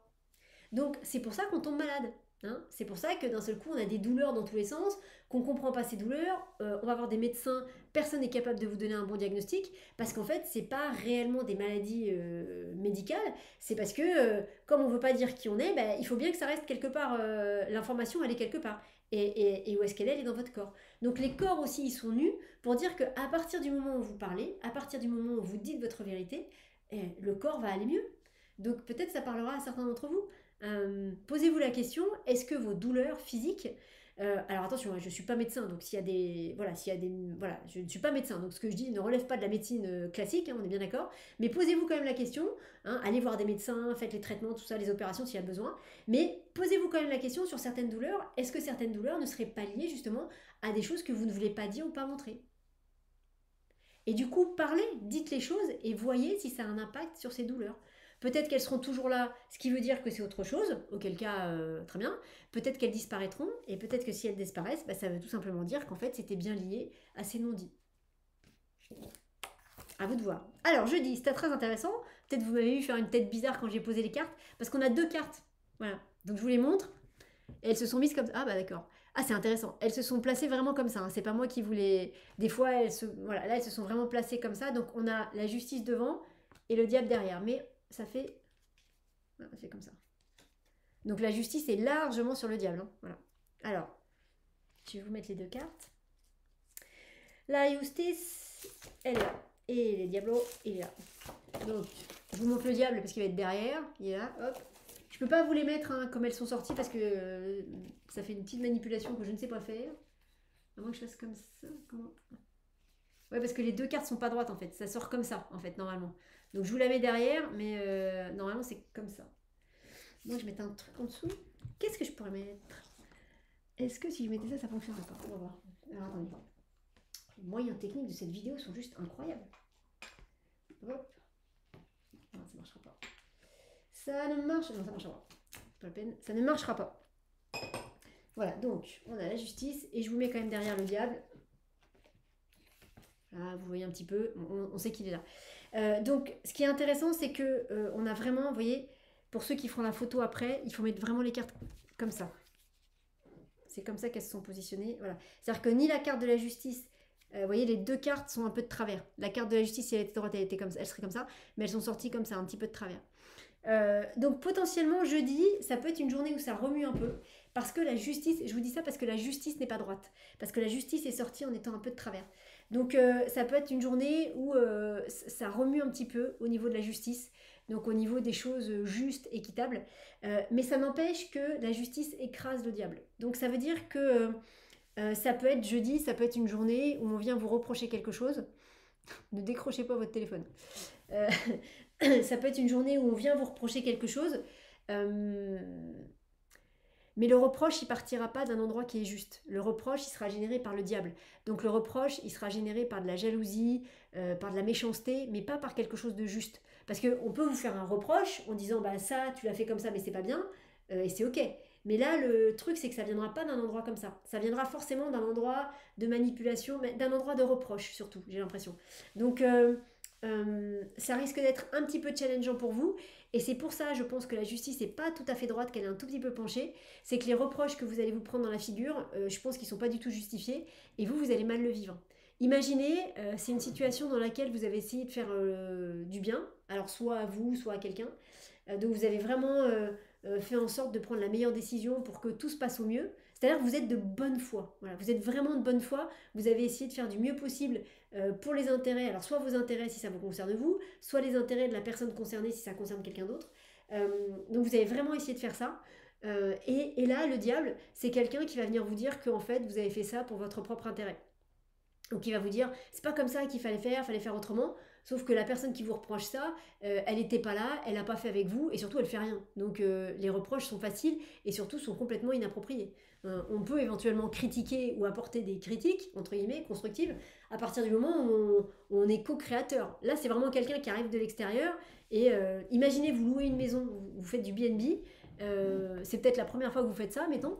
Donc c'est pour ça qu'on tombe malade. Hein. C'est pour ça que d'un seul coup on a des douleurs dans tous les sens, qu'on ne comprend pas ces douleurs, on va voir des médecins, personne n'est capable de vous donner un bon diagnostic, parce qu'en fait c'est pas réellement des maladies médicales, c'est parce que comme on ne veut pas dire qui on est, il faut bien que ça reste quelque part, l'information elle est quelque part. Et où est-ce qu'elle est? Elle est dans votre corps. Donc les corps aussi ils sont nus pour dire qu'à partir du moment où vous parlez, à partir du moment où vous dites votre vérité, le corps va aller mieux. Donc peut-être ça parlera à certains d'entre vous. Posez-vous la question, est-ce que vos douleurs physiques, alors attention, hein, je ne suis pas médecin, donc s'il y a des, voilà, voilà, je ne suis pas médecin, donc ce que je dis ne relève pas de la médecine classique, hein, on est bien d'accord, mais posez-vous quand même la question, hein, allez voir des médecins, faites les traitements, tout ça, les opérations s'il y a besoin, mais posez-vous quand même la question sur certaines douleurs, est-ce que certaines douleurs ne seraient pas liées justement à des choses que vous ne voulez pas dire ou pas montrer? Et du coup, parlez, dites les choses et voyez si ça a un impact sur ces douleurs. Peut-être qu'elles seront toujours là, ce qui veut dire que c'est autre chose, auquel cas, très bien. Peut-être qu'elles disparaîtront, et peut-être que si elles disparaissent, bah, ça veut tout simplement dire qu'en fait, c'était bien lié à ces non-dits. À vous de voir. Alors, jeudi, c'était très intéressant. Peut-être vous m'avez vu faire une tête bizarre quand j'ai posé les cartes, parce qu'on a 2 cartes. Voilà. Donc, je vous les montre. Et elles se sont mises comme ça. Ah, bah d'accord. Ah, c'est intéressant. Elles se sont placées vraiment comme ça, hein. C'est pas moi qui voulais. Des fois, voilà, là, elles se sont vraiment placées comme ça. Donc, on a la justice devant et le diable derrière. Mais ça fait. Voilà, ça fait comme ça. Donc, la justice est largement sur le diable, hein. Voilà. Alors, je vais vous mettre les 2 cartes. La justice, elle est là. Et les diablos, il est là. Donc, je vous montre le diable parce qu'il va être derrière. Il est là, hop. Je peux pas vous les mettre hein, comme elles sont sorties parce que ça fait une petite manipulation que je ne sais pas faire. À moins que je fasse comme ça. Comment? Ouais, parce que les 2 cartes sont pas droites en fait. Ça sort comme ça en fait, normalement. Donc je vous la mets derrière, mais normalement c'est comme ça. Moi je mettais un truc en dessous. Qu'est-ce que je pourrais mettre? Est-ce que si je mettais ça, ça fonctionnerait pas? On va voir. Alors attendez. Les moyens techniques de cette vidéo sont juste incroyables. Hop. Non, ça marchera pas. Ça ne marche. Non, ça marchera pas. Pas la peine. Ça ne marchera pas. Voilà, donc on a la justice et je vous mets quand même derrière le diable. Là, vous voyez un petit peu, on sait qu'il est là. Donc ce qui est intéressant, c'est que on a vraiment, vous voyez, pour ceux qui feront la photo après, il faut mettre vraiment les cartes comme ça. C'est comme ça qu'elles se sont positionnées. Voilà. C'est-à-dire que ni la carte de la justice, vous voyez, les 2 cartes sont un peu de travers. La carte de la justice, si elle était droite, elle serait comme ça, mais elles sont sorties comme ça, un petit peu de travers. Donc potentiellement jeudi, ça peut être une journée où ça remue un peu, parce que la justice, je vous dis ça parce que la justice n'est pas droite, parce que la justice est sortie en étant un peu de travers. Donc ça peut être une journée où ça remue un petit peu au niveau de la justice, donc au niveau des choses justes, équitables, mais ça n'empêche que la justice écrase le diable. Donc ça veut dire que ça peut être jeudi, ça peut être une journée où on vient vous reprocher quelque chose. Ne décrochez pas votre téléphone. Ça peut être une journée où on vient vous reprocher quelque chose, mais le reproche, il partira pas d'un endroit qui est juste. Le reproche, il sera généré par le diable. Donc le reproche, il sera généré par de la jalousie, par de la méchanceté, mais pas par quelque chose de juste. Parce qu'on peut vous faire un reproche en disant, bah ça, tu l'as fait comme ça, mais c'est pas bien, et c'est ok. Mais là, le truc, c'est que ça viendra pas d'un endroit comme ça. Ça viendra forcément d'un endroit de manipulation, mais d'un endroit de reproche, surtout, j'ai l'impression. Donc, ça risque d'être un petit peu challengeant pour vous. Et c'est pour ça, je pense que la justice n'est pas tout à fait droite, qu'elle est un tout petit peu penchée. C'est que les reproches que vous allez vous prendre dans la figure, je pense qu'ils ne sont pas du tout justifiés. Et vous allez mal le vivre. Imaginez, c'est une situation dans laquelle vous avez essayé de faire du bien, alors soit à vous, soit à quelqu'un. Donc vous avez vraiment fait en sorte de prendre la meilleure décision pour que tout se passe au mieux. C'est-à-dire que vous êtes de bonne foi. Voilà, vous êtes vraiment de bonne foi. Vous avez essayé de faire du mieux possible pour les intérêts. Alors soit vos intérêts si ça vous concerne vous, soit les intérêts de la personne concernée si ça concerne quelqu'un d'autre. Donc vous avez vraiment essayé de faire ça. Et là, le diable, c'est quelqu'un qui va venir vous dire qu'en fait, vous avez fait ça pour votre propre intérêt. Donc il va vous dire, c'est pas comme ça qu'il fallait faire autrement. Sauf que la personne qui vous reproche ça, elle n'était pas là, elle n'a pas fait avec vous, et surtout elle fait rien. Donc les reproches sont faciles et surtout sont complètement inappropriés. On peut éventuellement critiquer ou apporter des critiques, entre guillemets, constructives, à partir du moment où on est co-créateur. Là, c'est vraiment quelqu'un qui arrive de l'extérieur, et imaginez, vous louez une maison, vous faites du B&B, c'est peut-être la première fois que vous faites ça, mettons.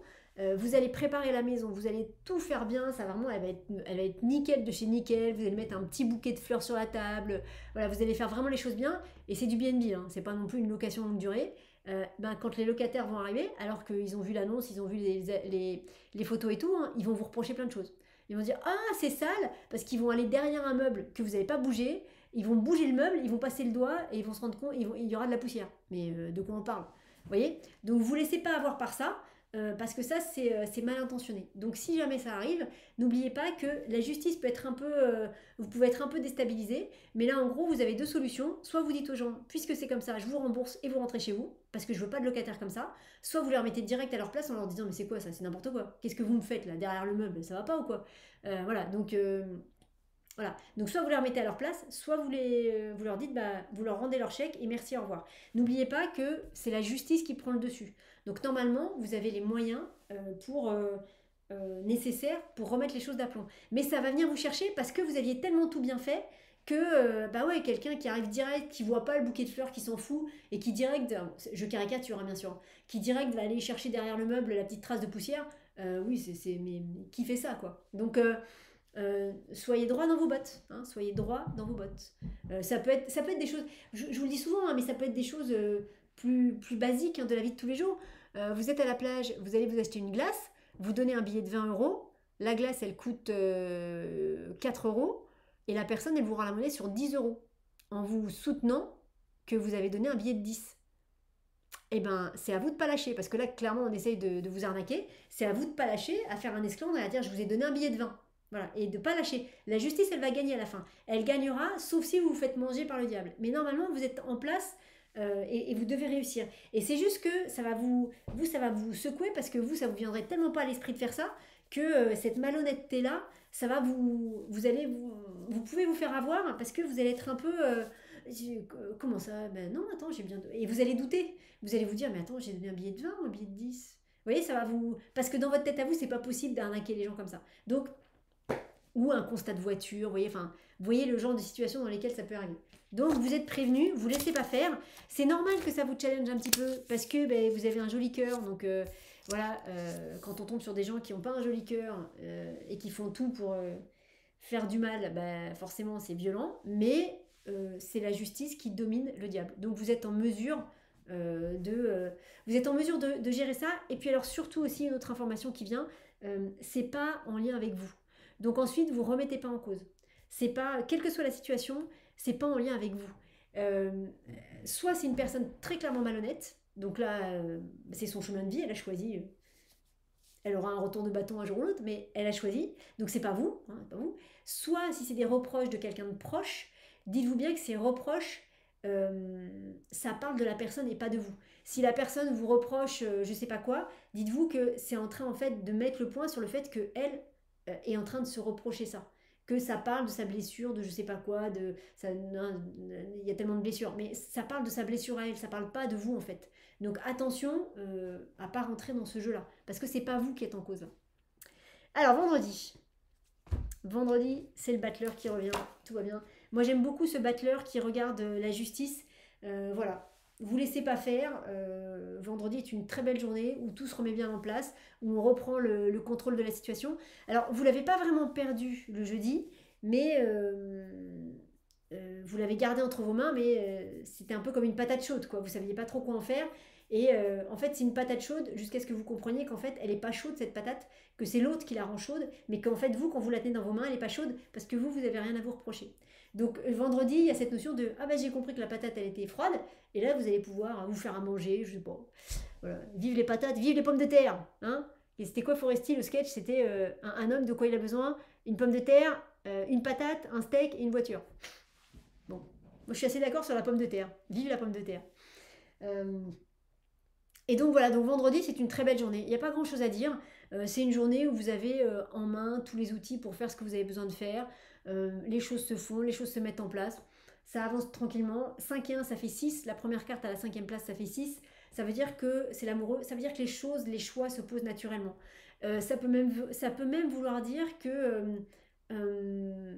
Vous allez préparer la maison, vous allez tout faire bien, ça vraiment, elle va être nickel de chez nickel, vous allez mettre un petit bouquet de fleurs sur la table, voilà, vous allez faire vraiment les choses bien, et c'est du B&B, hein, c'est pas non plus une location longue durée. Quand les locataires vont arriver, alors qu'ils ont vu l'annonce, ils ont vu les photos et tout, hein, ils vont vous reprocher plein de choses. Ils vont dire, ah c'est sale, parce qu'ils vont aller derrière un meuble que vous n'avez pas bougé, ils vont bouger le meuble, ils vont passer le doigt, et ils vont se rendre compte, il y aura de la poussière. Mais de quoi on parle? Vous voyez? Donc vous ne laissez pas avoir par ça. parce que ça, c'est mal intentionné. Donc si jamais ça arrive, n'oubliez pas que la justice peut être un peu... vous pouvez être un peu déstabilisé, mais là, en gros, vous avez deux solutions. Soit vous dites aux gens, puisque c'est comme ça, je vous rembourse et vous rentrez chez vous, parce que je veux pas de locataires comme ça. Soit vous les remettez direct à leur place en leur disant, mais c'est quoi ça, c'est n'importe quoi. Qu'est-ce que vous me faites là, derrière le meuble, ça va pas ou quoi? Voilà, donc... voilà. Donc soit vous les remettez à leur place, soit vous leur dites, bah, vous leur rendez leur chèque et merci, au revoir. N'oubliez pas que c'est la justice qui prend le dessus. Donc normalement, vous avez les moyens nécessaires pour remettre les choses d'aplomb. Mais ça va venir vous chercher parce que vous aviez tellement tout bien fait que bah ouais, quelqu'un qui arrive direct, qui voit pas le bouquet de fleurs, qui s'en fout et qui direct, je caricature hein, bien sûr, qui direct va aller chercher derrière le meuble la petite trace de poussière. Oui, mais qui fait ça quoi. Donc soyez droit dans vos bottes, hein, soyez droit dans vos bottes. Ça peut être des choses, je vous le dis souvent, hein, mais ça peut être des choses plus basiques hein, de la vie de tous les jours. Vous êtes à la plage, vous allez vous acheter une glace, vous donnez un billet de 20 €, la glace elle coûte 4 €, et la personne elle vous rend la monnaie sur 10 € en vous soutenant que vous avez donné un billet de 10. Eh ben, c'est à vous de pas lâcher, parce que là, clairement, on essaye de vous arnaquer. C'est à vous de pas lâcher, à faire un esclandre et à dire, je vous ai donné un billet de 20. Voilà, et de pas lâcher. La justice, elle va gagner à la fin. Elle gagnera, sauf si vous vous faites manger par le diable. Mais normalement, vous êtes en place et vous devez réussir. Et c'est juste que ça va ça va vous secouer parce que ça vous viendrait tellement pas à l'esprit de faire ça que cette malhonnêteté-là, ça va vous pouvez vous faire avoir parce que vous allez être un peu, comment ça? Ben non, attends, j'ai bien, et vous allez douter. Vous allez vous dire, mais attends, j'ai donné un billet de 20 ou un billet de 10. Vous voyez, ça va vous, parce que dans votre tête à vous, c'est pas possible d'arnaquer les gens comme ça. Donc ou un constat de voiture, vous voyez le genre de situation dans lesquelles ça peut arriver. Donc vous êtes prévenu, vous ne laissez pas faire. C'est normal que ça vous challenge un petit peu parce que ben, vous avez un joli cœur. Donc voilà, quand on tombe sur des gens qui n'ont pas un joli cœur et qui font tout pour faire du mal, ben, forcément c'est violent. Mais c'est la justice qui domine le diable. Donc vous êtes en mesure de gérer ça. Et puis alors surtout aussi une autre information qui vient, c'est pas en lien avec vous. Donc ensuite, vous remettez pas en cause. C'est pas, quelle que soit la situation, c'est pas en lien avec vous. Euh, Soit c'est une personne très clairement malhonnête, donc là, c'est son chemin de vie, elle a choisi. Elle aura un retour de bâton un jour ou l'autre, mais elle a choisi, donc c'est pas vous, hein, pas vous. Soit si c'est des reproches de quelqu'un de proche, dites-vous bien que ces reproches, ça parle de la personne et pas de vous. Si la personne vous reproche je sais pas quoi, dites-vous que c'est en train en fait de mettre le point sur le fait que elle est en train de se reprocher ça. Que ça parle de sa blessure, de je sais pas quoi, il y a tellement de blessures, mais ça parle de sa blessure à elle, ça parle pas de vous en fait. Donc attention à pas rentrer dans ce jeu-là, parce que c'est pas vous qui êtes en cause là. Alors vendredi. Vendredi, c'est le battleur qui revient, tout va bien. Moi j'aime beaucoup ce battleur qui regarde la justice. Voilà, vous laissez pas faire. Vendredi est une très belle journée où tout se remet bien en place, où on reprend le contrôle de la situation. Alors vous l'avez pas vraiment perdu le jeudi, mais vous l'avez gardé entre vos mains, mais c'était un peu comme une patate chaude, quoi. Vous saviez pas trop quoi en faire. Et en fait, c'est une patate chaude jusqu'à ce que vous compreniez qu'en fait, elle est pas chaude cette patate, que c'est l'autre qui la rend chaude, mais qu'en fait, vous, quand vous la tenez dans vos mains, elle est pas chaude parce que vous avez rien à vous reprocher. Donc vendredi, il y a cette notion de ah bah j'ai compris que la patate elle était froide, et là vous allez pouvoir vous faire à manger, je sais pas. Voilà, vive les patates, vive les pommes de terre, hein. Et c'était quoi Foresti le sketch? C'était un homme de quoi il a besoin, une pomme de terre, une patate, un steak et une voiture. Bon, moi je suis assez d'accord sur la pomme de terre. Vive la pomme de terre. Euh, et donc voilà, donc vendredi c'est une très belle journée. Il n'y a pas grand chose à dire. C'est une journée où vous avez en main tous les outils pour faire ce que vous avez besoin de faire. Les choses se font, les choses se mettent en place. Ça avance tranquillement. 5 et 1 ça fait 6. La première carte à la cinquième place ça fait 6. Ça veut dire que c'est l'amoureux. Ça veut dire que les choses, les choix se posent naturellement. Ça peut même vouloir dire que euh,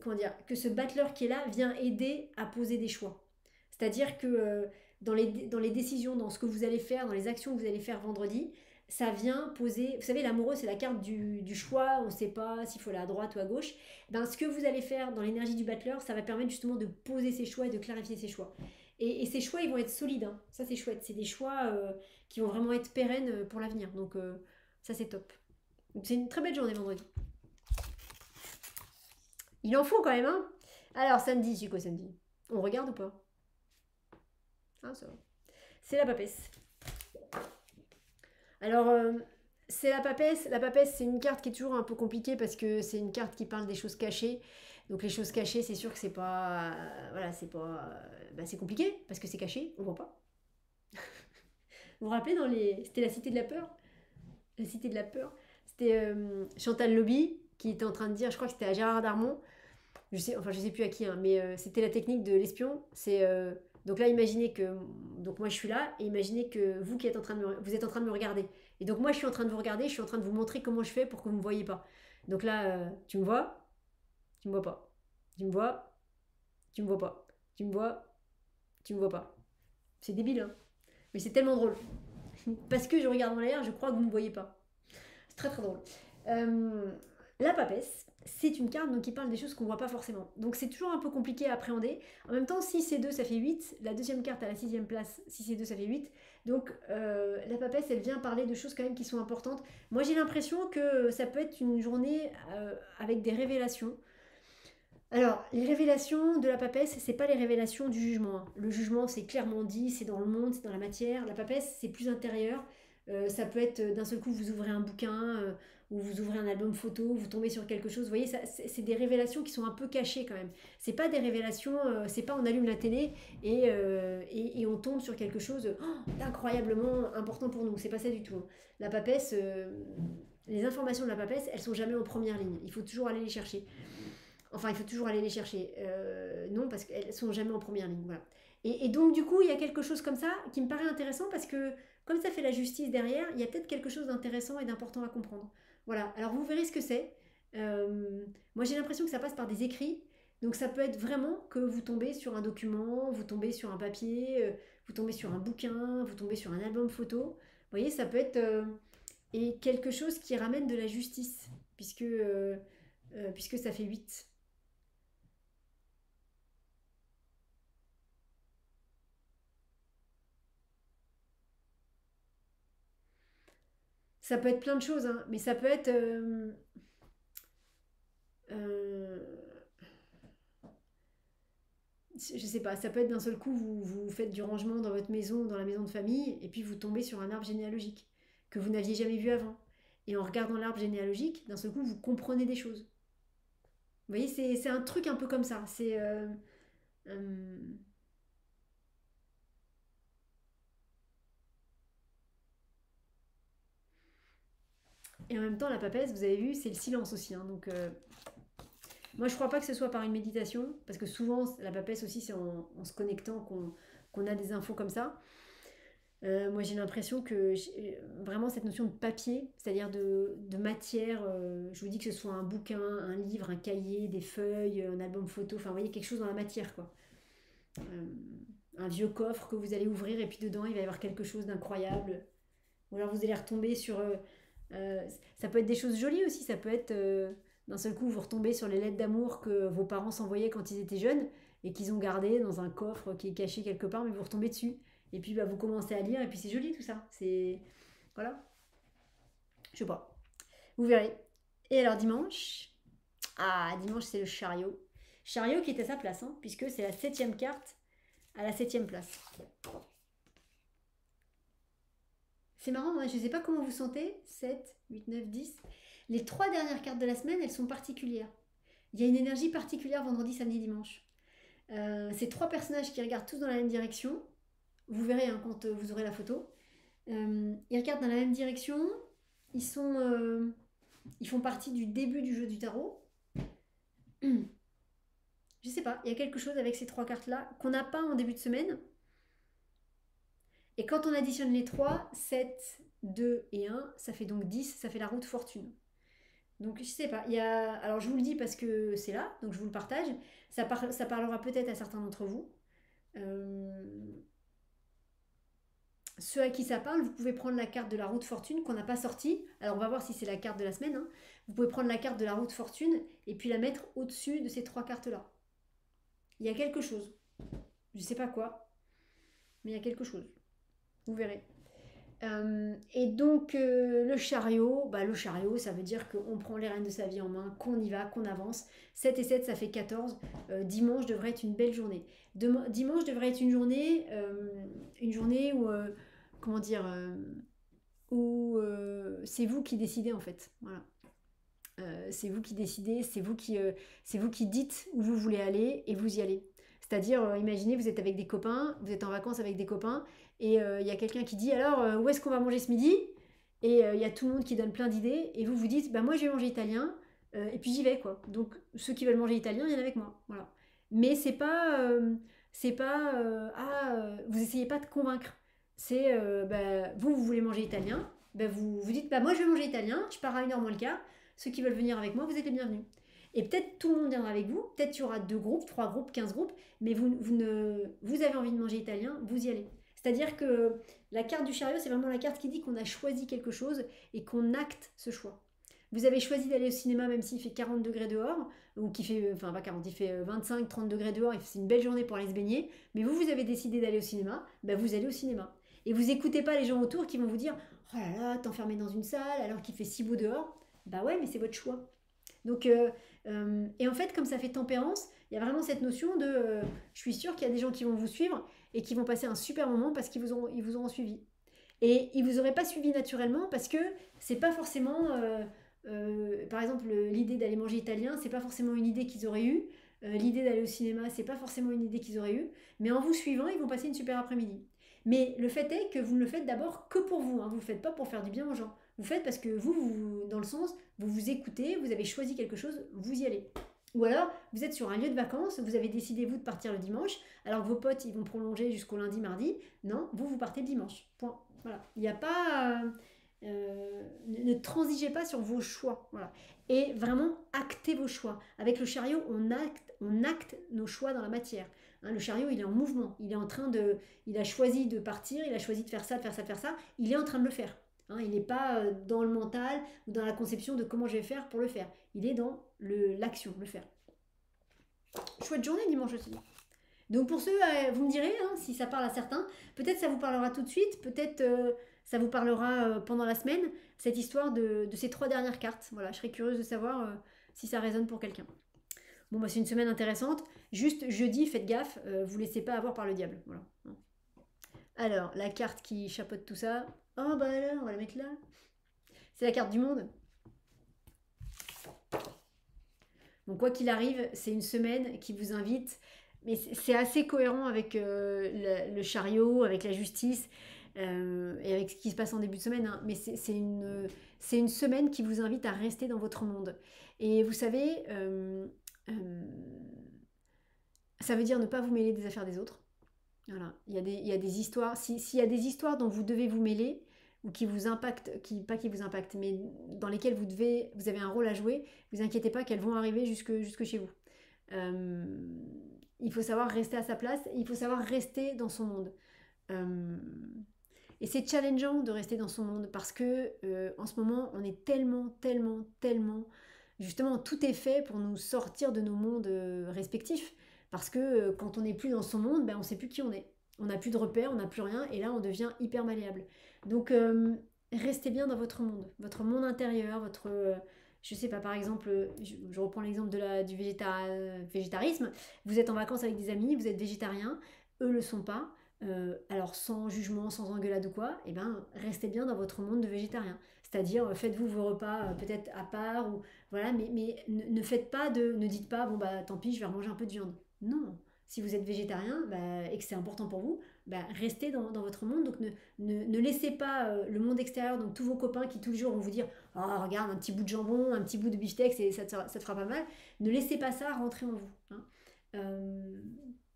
comment dire, que ce battleur qui est là vient aider à poser des choix. C'est-à-dire que dans les décisions, dans ce que vous allez faire, dans les actions que vous allez faire vendredi, ça vient poser. Vous savez, l'amoureux, c'est la carte du choix, on ne sait pas s'il faut aller à droite ou à gauche. Ben, ce que vous allez faire dans l'énergie du battleur, ça va permettre justement de poser ses choix et de clarifier ses choix. Et ces choix, ils vont être solides. Hein. Ça, c'est chouette. C'est des choix qui vont vraiment être pérennes pour l'avenir. Donc, ça, c'est top. Donc, c'est une très belle journée vendredi. Il en faut quand même, hein. Alors, samedi, c'est quoi samedi? On regarde ou pas? Ah, ça va. C'est la papesse. Alors, c'est la papesse. La papesse, c'est une carte qui est toujours un peu compliquée parce que c'est une carte qui parle des choses cachées. Donc les choses cachées, c'est sûr que c'est pas... voilà, c'est pas... bah, c'est compliqué parce que c'est caché, on voit pas. Vous vous rappelez dans les... C'était la Cité de la Peur. La Cité de la Peur. C'était Chantal Lobby qui était en train de dire, je crois que c'était à Gérard Darmon, je sais plus à qui, hein, mais c'était la technique de l'espion. C'est donc là, imaginez que donc moi je suis là et imaginez que vous qui êtes en train de vous êtes en train de me regarder. Et donc moi je suis en train de vous regarder, je suis en train de vous montrer comment je fais pour que vous me voyez pas. Donc là, tu me vois, tu me vois pas, tu me vois, tu me vois pas, tu me vois, tu me vois pas. C'est débile, hein, mais c'est tellement drôle parce que je regarde en l'air, je crois que vous me voyez pas. C'est très très drôle. Euh, la papesse, c'est une carte donc, qui parle des choses qu'on ne voit pas forcément. Donc c'est toujours un peu compliqué à appréhender. En même temps, 6 et 2, ça fait 8. La deuxième carte à la sixième place, 6 et 2, ça fait 8. Donc la papesse, elle vient parler de choses quand même qui sont importantes. Moi, j'ai l'impression que ça peut être une journée avec des révélations. Alors, les révélations de la papesse, c'est pas les révélations du jugement, hein. Le jugement, c'est clairement dit, c'est dans le monde, c'est dans la matière. La papesse, c'est plus intérieur. Ça peut être d'un seul coup, vous ouvrez un bouquin, ou vous ouvrez un album photo, vous tombez sur quelque chose. Vous voyez, c'est des révélations qui sont un peu cachées quand même. C'est pas des révélations, c'est pas on allume la télé et on tombe sur quelque chose d'incroyablement important pour nous. C'est pas ça du tout, hein. La papesse, les informations de la papesse, elles sont jamais en première ligne. Il faut toujours aller les chercher. Enfin, il faut toujours aller les chercher. Non, parce qu'elles sont jamais en première ligne. Voilà. Et donc, du coup, il y a quelque chose comme ça qui me paraît intéressant parce que, comme ça fait la justice derrière, il y a peut-être quelque chose d'intéressant et d'important à comprendre. Voilà. Alors, vous verrez ce que c'est. Moi, j'ai l'impression que ça passe par des écrits. Donc, ça peut être vraiment que vous tombez sur un document, vous tombez sur un papier, vous tombez sur un bouquin, vous tombez sur un album photo. Vous voyez, ça peut être et quelque chose qui ramène de la justice, puisque ça fait 8. Ça peut être plein de choses, hein, mais ça peut être. Euh, je sais pas, ça peut être d'un seul coup, vous faites du rangement dans votre maison, dans la maison de famille, et puis vous tombez sur un arbre généalogique que vous n'aviez jamais vu avant. Et en regardant l'arbre généalogique, d'un seul coup, vous comprenez des choses. Vous voyez, c'est un truc un peu comme ça. Euh, et en même temps, la papesse, vous avez vu, c'est le silence aussi, hein, donc, moi, je crois pas que ce soit par une méditation, parce que souvent, la papesse aussi, c'est en se connectant qu'on a des infos comme ça. Moi, j'ai l'impression que vraiment cette notion de papier, c'est-à-dire de matière, je vous dis que ce soit un bouquin, un livre, un cahier, des feuilles, un album photo, enfin, vous voyez, quelque chose dans la matière, quoi. Euh, un vieux coffre que vous allez ouvrir et puis dedans, il va y avoir quelque chose d'incroyable. Ou alors vous allez retomber sur... euh, ça peut être des choses jolies aussi, ça peut être... d'un seul coup, vous retombez sur les lettres d'amour que vos parents s'envoyaient quand ils étaient jeunes et qu'ils ont gardé dans un coffre qui est caché quelque part, mais vous retombez dessus. Et puis bah, vous commencez à lire et puis c'est joli tout ça. C'est... Voilà, je sais pas. Vous verrez. Et alors dimanche... Ah, dimanche c'est le chariot. Chariot qui est à sa place, hein, puisque c'est la septième carte à la septième place. C'est marrant, moi, je ne sais pas comment vous sentez. 7, 8, 9, 10. Les trois dernières cartes de la semaine, elles sont particulières. Il y a une énergie particulière vendredi, samedi, dimanche. C'est trois personnages qui regardent tous dans la même direction. Vous verrez hein, quand vous aurez la photo. Ils regardent dans la même direction. Ils font partie du début du jeu du tarot. Je sais pas, il y a quelque chose avec ces trois cartes-là qu'on n'a pas en début de semaine. Et quand on additionne les trois, 7, 2 et 1, ça fait donc 10, ça fait la route fortune. Donc je sais pas, il y a... Alors je vous le dis parce que c'est là, donc je vous le partage. Ça parlera peut-être à certains d'entre vous. Euh, Ceux à qui ça parle, vous pouvez prendre la carte de la route fortune qu'on n'a pas sortie. Alors on va voir si c'est la carte de la semaine, hein. Vous pouvez prendre la carte de la route fortune et puis la mettre au-dessus de ces trois cartes-là. Il y a quelque chose. Je sais pas quoi, mais il y a quelque chose. Vous verrez. Et donc le chariot, ça veut dire qu'on prend les rênes de sa vie en main, qu'on y va, qu'on avance. 7 et 7, ça fait 14. Dimanche devrait être une belle journée. Dimanche devrait être une journée où, comment dire, où c'est vous qui décidez en fait. Voilà. C'est vous qui décidez, c'est vous qui dites où vous voulez aller et vous y allez. C'est-à-dire, imaginez, vous êtes avec des copains, vous êtes en vacances avec des copains, et il y a quelqu'un qui dit alors où est-ce qu'on va manger ce midi? Et il y a tout le monde qui donne plein d'idées, et vous vous dites bah moi je vais manger italien, et puis j'y vais quoi. Donc ceux qui veulent manger italien viennent avec moi. Voilà. Mais c'est pas vous essayez pas de convaincre. C'est bah, vous voulez manger italien, bah, vous dites bah moi je vais manger italien, je pars à 1h moins le quart. Ceux qui veulent venir avec moi, vous êtes les bienvenus. Et peut-être tout le monde viendra avec vous, peut-être il y aura 2 groupes, 3 groupes, 15 groupes, mais vous avez envie de manger italien, vous y allez. C'est-à-dire que la carte du chariot, c'est vraiment la carte qui dit qu'on a choisi quelque chose et qu'on acte ce choix. Vous avez choisi d'aller au cinéma même s'il fait 40 degrés dehors, ou qu'il fait, enfin pas 40, il fait 25, 30 degrés dehors, c'est une belle journée pour aller se baigner, mais vous avez décidé d'aller au cinéma, bah vous allez au cinéma. Et vous écoutez pas les gens autour qui vont vous dire oh là là, t'enfermer dans une salle alors qu'il fait si beau dehors. Bah ouais, mais c'est votre choix. Donc, et en fait, comme ça fait tempérance, il y a vraiment cette notion de je suis sûre qu'il y a des gens qui vont vous suivre et qui vont passer un super moment parce ils vous auront suivi. Et ils vous auraient pas suivi naturellement parce que c'est pas forcément, par exemple, l'idée d'aller manger italien, c'est pas forcément une idée qu'ils auraient eue. L'idée d'aller au cinéma, c'est pas forcément une idée qu'ils auraient eue. Mais en vous suivant, ils vont passer une super après-midi. Mais le fait est que vous ne le faites d'abord que pour vous. Hein. Vous ne le faites pas pour faire du bien aux gens. Vous faites parce que dans le sens, vous vous écoutez, vous avez choisi quelque chose, vous y allez. Ou alors, vous êtes sur un lieu de vacances, vous avez décidé, vous, de partir le dimanche, alors que vos potes, ils vont prolonger jusqu'au lundi, mardi. Non, vous partez le dimanche. Point. Voilà. Il n'y a pas... ne transigez pas sur vos choix. Voilà. Et vraiment, actez vos choix. Avec le chariot, on acte nos choix dans la matière. Hein, le chariot, il est en mouvement. Il a choisi de partir, il a choisi de faire ça, de faire ça, de faire ça. Il est en train de le faire. Hein, il n'est pas dans le mental ou dans la conception de comment je vais faire pour le faire. Il est dans l'action, le faire. Chouette journée dimanche aussi. Donc pour ceux, vous me direz hein, si ça parle à certains. Peut-être ça vous parlera tout de suite, peut-être ça vous parlera pendant la semaine, cette histoire de ces 3 dernières cartes. Voilà, je serais curieuse de savoir si ça résonne pour quelqu'un. Bon, bah c'est une semaine intéressante. Juste jeudi, faites gaffe, vous laissez pas avoir par le diable. Voilà. Alors, la carte qui chapeaute tout ça. Oh bah alors, on va la mettre là. C'est la carte du monde. Donc quoi qu'il arrive, c'est une semaine qui vous invite, mais c'est assez cohérent avec le chariot, avec la justice et avec ce qui se passe en début de semaine. Hein. Mais c'est une semaine qui vous invite à rester dans votre monde. Et vous savez, ça veut dire ne pas vous mêler des affaires des autres. Voilà. Il y a des histoires. S'il y a des histoires dont vous devez vous mêler, ou qui vous impactent, pas qui vous impactent, mais dans lesquelles vous avez un rôle à jouer, vous inquiétez pas qu'elles vont arriver jusque chez vous. Euh, il faut savoir rester à sa place, il faut savoir rester dans son monde. Et c'est challengeant de rester dans son monde parce que en ce moment, on est tellement, justement, tout est fait pour nous sortir de nos mondes respectifs. Parce que quand on n'est plus dans son monde, ben, on ne sait plus qui on est. On n'a plus de repères, on n'a plus rien, et là on devient hyper malléable. Donc restez bien dans votre monde intérieur, je sais pas, par exemple, je reprends l'exemple du végétarisme. Vous êtes en vacances avec des amis, vous êtes végétarien, eux le sont pas. Alors sans jugement, sans engueulade ou quoi, et ben restez bien dans votre monde de végétarien. C'est-à-dire faites-vous vos repas peut-être à part ou voilà, mais ne dites pas bon bah tant pis, je vais remanger un peu de viande. Non, si vous êtes végétarien bah, et que c'est important pour vous, bah, restez dans votre monde. Donc ne laissez pas le monde extérieur, donc tous vos copains qui tous les jours vont vous dire oh, regarde un petit bout de jambon, un petit bout de beefsteak, ça te fera pas mal. Ne laissez pas ça rentrer en vous. Hein.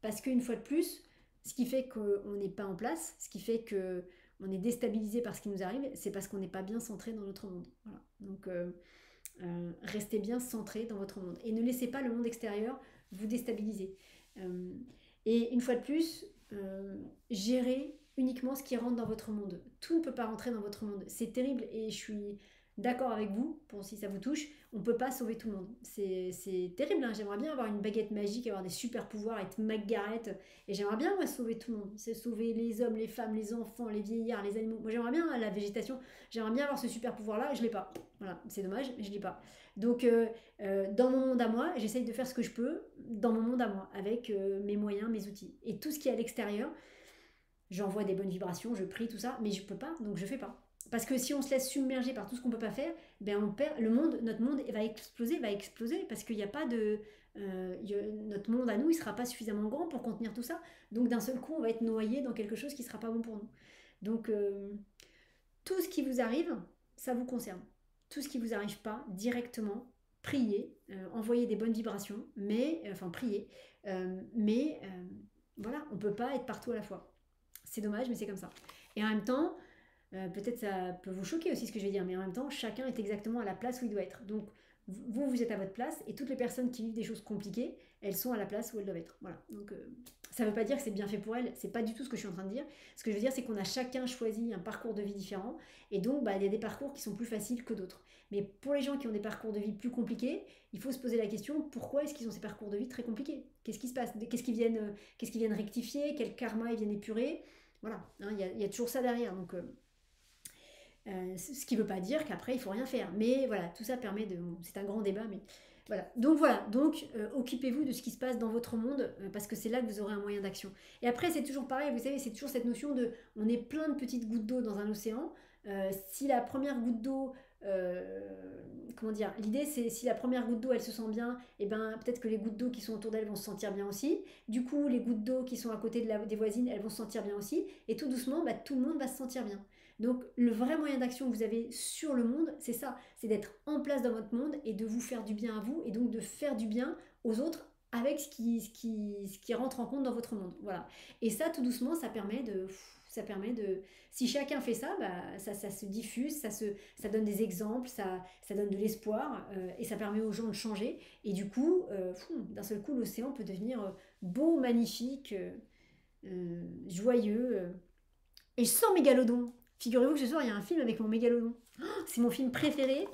Parce qu'une fois de plus, ce qui fait qu'on n'est pas en place, ce qui fait qu'on est déstabilisé par ce qui nous arrive, c'est parce qu'on n'est pas bien centré dans notre monde. Voilà. Donc restez bien centré dans votre monde. Et ne laissez pas le monde extérieur vous déstabiliser. Et une fois de plus, gérez uniquement ce qui rentre dans votre monde. Tout ne peut pas rentrer dans votre monde. C'est terrible et je suis d'accord avec vous, pour si ça vous touche, on ne peut pas sauver tout le monde. C'est terrible, hein. J'aimerais bien avoir une baguette magique, avoir des super pouvoirs, être McGarrett, et j'aimerais bien moi, sauver tout le monde. C'est sauver les hommes, les femmes, les enfants, les vieillards, les animaux. Moi j'aimerais bien la végétation, j'aimerais bien avoir ce super pouvoir-là, je ne l'ai pas. Voilà, c'est dommage, mais je ne l'ai pas. Donc dans mon monde à moi, j'essaye de faire ce que je peux dans mon monde à moi, avec mes moyens, mes outils. Et tout ce qui est à l'extérieur, j'envoie des bonnes vibrations, je prie, tout ça, mais je peux pas, donc je fais pas. parce que si on se laisse submerger par tout ce qu'on peut pas faire, ben on perd notre monde va exploser parce qu'il n'y a pas de, notre monde à nous, il sera pas suffisamment grand pour contenir tout ça. Donc d'un seul coup, on va être noyé dans quelque chose qui sera pas bon pour nous. Donc tout ce qui vous arrive, ça vous concerne. Tout ce qui vous arrive pas directement, priez, envoyez des bonnes vibrations, mais enfin priez, mais voilà, on peut pas être partout à la fois. C'est dommage, mais c'est comme ça. Et en même temps, peut-être ça peut vous choquer aussi ce que je vais dire, mais en même temps, chacun est exactement à la place où il doit être. Donc, vous êtes à votre place, et toutes les personnes qui vivent des choses compliquées, elles sont à la place où elles doivent être. Voilà. Donc, ça ne veut pas dire que c'est bien fait pour elles, c'est pas du tout ce que je suis en train de dire. Ce que je veux dire, c'est qu'on a chacun choisi un parcours de vie différent, et donc, bah, il y a des parcours qui sont plus faciles que d'autres. Mais pour les gens qui ont des parcours de vie plus compliqués, il faut se poser la question, pourquoi est-ce qu'ils ont ces parcours de vie très compliqués? Qu'est-ce qui se passe? Qu'est-ce qu'ils viennent rectifier? Quel karma ils viennent épurer? Voilà, hein, y a toujours ça derrière. Donc, ce qui ne veut pas dire qu'après il faut rien faire. Mais voilà, tout ça permet de. Bon, c'est un grand débat, mais voilà. Donc occupez-vous de ce qui se passe dans votre monde parce que c'est là que vous aurez un moyen d'action. Et après, c'est toujours pareil, vous savez, c'est toujours cette notion de. On est plein de petites gouttes d'eau dans un océan. Si la première goutte d'eau. Comment dire, l'idée c'est si la première goutte d'eau elle se sent bien, et ben peut-être que les gouttes d'eau qui sont autour d'elle vont se sentir bien aussi. Du coup, les gouttes d'eau qui sont à côté des voisines, elles vont se sentir bien aussi. Et tout doucement, bah, tout le monde va se sentir bien. Donc le vrai moyen d'action que vous avez sur le monde, c'est ça, c'est d'être en place dans votre monde et de vous faire du bien à vous et donc de faire du bien aux autres avec ce qui rentre en compte dans votre monde. Voilà. Et ça, tout doucement, ça permet de... Si chacun fait ça, bah, ça se diffuse, ça donne des exemples, ça donne de l'espoir et ça permet aux gens de changer. Et du coup, d'un seul coup, l'océan peut devenir beau, magnifique, joyeux et sans mégalodon. Figurez-vous que ce soir, il y a un film avec mon mégalodon. Oh, c'est mon film préféré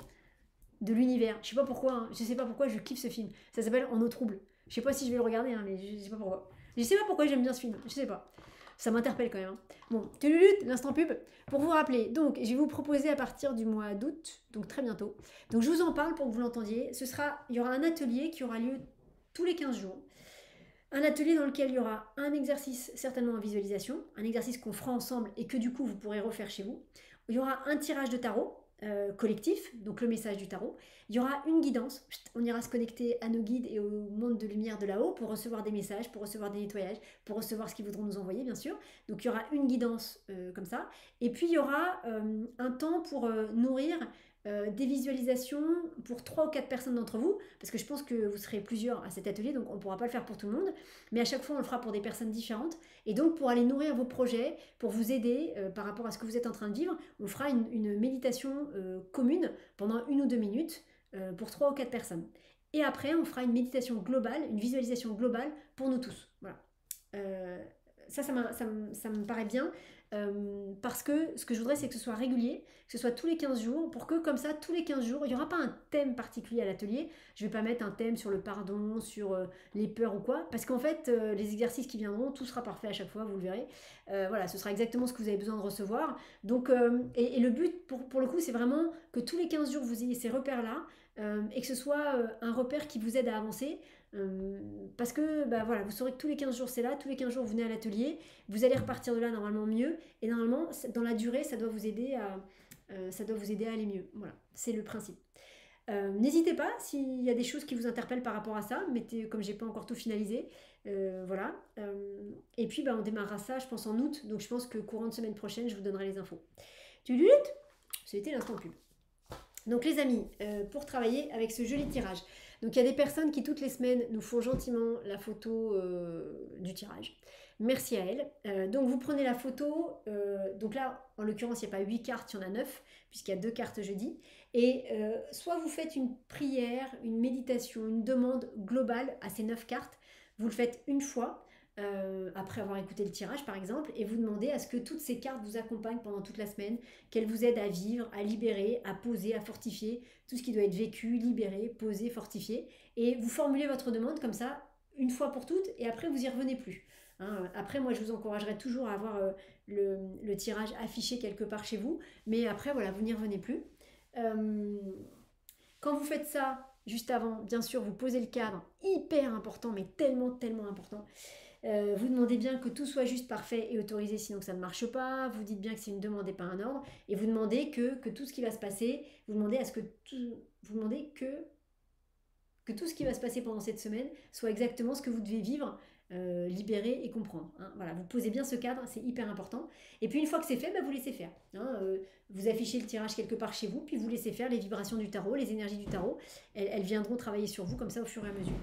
de l'univers. Je sais pas pourquoi, hein. Je sais pas pourquoi je kiffe ce film. Ça s'appelle En eau trouble. Je sais pas si je vais le regarder, hein, mais je sais pas pourquoi. Je sais pas pourquoi j'aime bien ce film. Je sais pas. Ça m'interpelle quand même. Hein. Bon, tululute, l'instant pub. Pour vous rappeler, donc, je vais vous proposer à partir du mois d'août, donc très bientôt. Donc, je vous en parle pour que vous l'entendiez. Il y aura un atelier qui aura lieu tous les 15 jours. Un atelier dans lequel il y aura un exercice certainement en visualisation, un exercice qu'on fera ensemble et que du coup vous pourrez refaire chez vous. Il y aura un tirage de tarot collectif, donc le message du tarot. Il y aura une guidance, on ira se connecter à nos guides et au monde de lumière de là-haut pour recevoir des messages, pour recevoir des nettoyages, pour recevoir ce qu'ils voudront nous envoyer bien sûr. Donc il y aura une guidance comme ça. Et puis il y aura un temps pour nourrir des visualisations pour 3 ou 4 personnes d'entre vous, parce que je pense que vous serez plusieurs à cet atelier, donc on ne pourra pas le faire pour tout le monde, mais à chaque fois on le fera pour des personnes différentes, et donc pour aller nourrir vos projets, pour vous aider par rapport à ce que vous êtes en train de vivre, on fera une méditation commune pendant 1 ou 2 minutes pour 3 ou 4 personnes. Et après, on fera une méditation globale, une visualisation globale pour nous tous. Voilà. Ça me paraît bien. Parce que ce que je voudrais, c'est que ce soit régulier, que ce soit tous les 15 jours, pour que comme ça, tous les 15 jours, il n'y aura pas un thème particulier à l'atelier. Je ne vais pas mettre un thème sur le pardon, sur les peurs ou quoi, parce qu'en fait, les exercices qui viendront, tout sera parfait à chaque fois, vous le verrez. Voilà, ce sera exactement ce que vous avez besoin de recevoir. Donc, et le but, pour le coup, c'est vraiment que tous les 15 jours, vous ayez ces repères-là, et que ce soit un repère qui vous aide à avancer. Parce que bah, voilà, vous saurez que tous les 15 jours c'est là, tous les 15 jours vous venez à l'atelier, vous allez repartir de là normalement mieux, et normalement dans la durée ça doit vous aider à aller mieux. Voilà, c'est le principe. N'hésitez pas s'il y a des choses qui vous interpellent par rapport à ça, mettez, comme j'ai pas encore tout finalisé, voilà. Et puis bah, on démarrera ça je pense en août, donc je pense que courant de semaine prochaine je vous donnerai les infos. C'était l'instant pub. Donc les amis, pour travailler avec ce joli tirage. Donc il y a des personnes qui toutes les semaines nous font gentiment la photo du tirage. Merci à elles. Donc vous prenez la photo, donc là en l'occurrence il n'y a pas 8 cartes, il y en a 9, puisqu'il y a 2 cartes jeudi. Et soit vous faites une prière, une méditation, une demande globale à ces 9 cartes, vous le faites une fois, après avoir écouté le tirage par exemple, et vous demandez à ce que toutes ces cartes vous accompagnent pendant toute la semaine, qu'elles vous aident à vivre, à libérer, à poser, à fortifier tout ce qui doit être vécu, libéré, posé, fortifié, et vous formulez votre demande comme ça, une fois pour toutes, et après vous y revenez plus. Hein, après moi je vous encouragerai toujours à avoir le tirage affiché quelque part chez vous, mais après voilà, vous n'y revenez plus. Quand vous faites ça, juste avant, bien sûr, vous posez le cadre, hyper important, mais tellement, tellement important. Vous demandez bien que tout soit juste, parfait et autorisé, sinon que ça ne marche pas. Vous dites bien que c'est une demande et pas un ordre. Et vous demandez que tout ce qui va se passer, vous demandez à ce que vous demandez que tout ce qui va se passer pendant cette semaine soit exactement ce que vous devez vivre, libérer et comprendre. Hein. Voilà, vous posez bien ce cadre, c'est hyper important. Et puis une fois que c'est fait, bah, vous laissez faire. Hein. Vous affichez le tirage quelque part chez vous, puis vous laissez faire les vibrations du tarot, les énergies du tarot. Elles viendront travailler sur vous comme ça au fur et à mesure.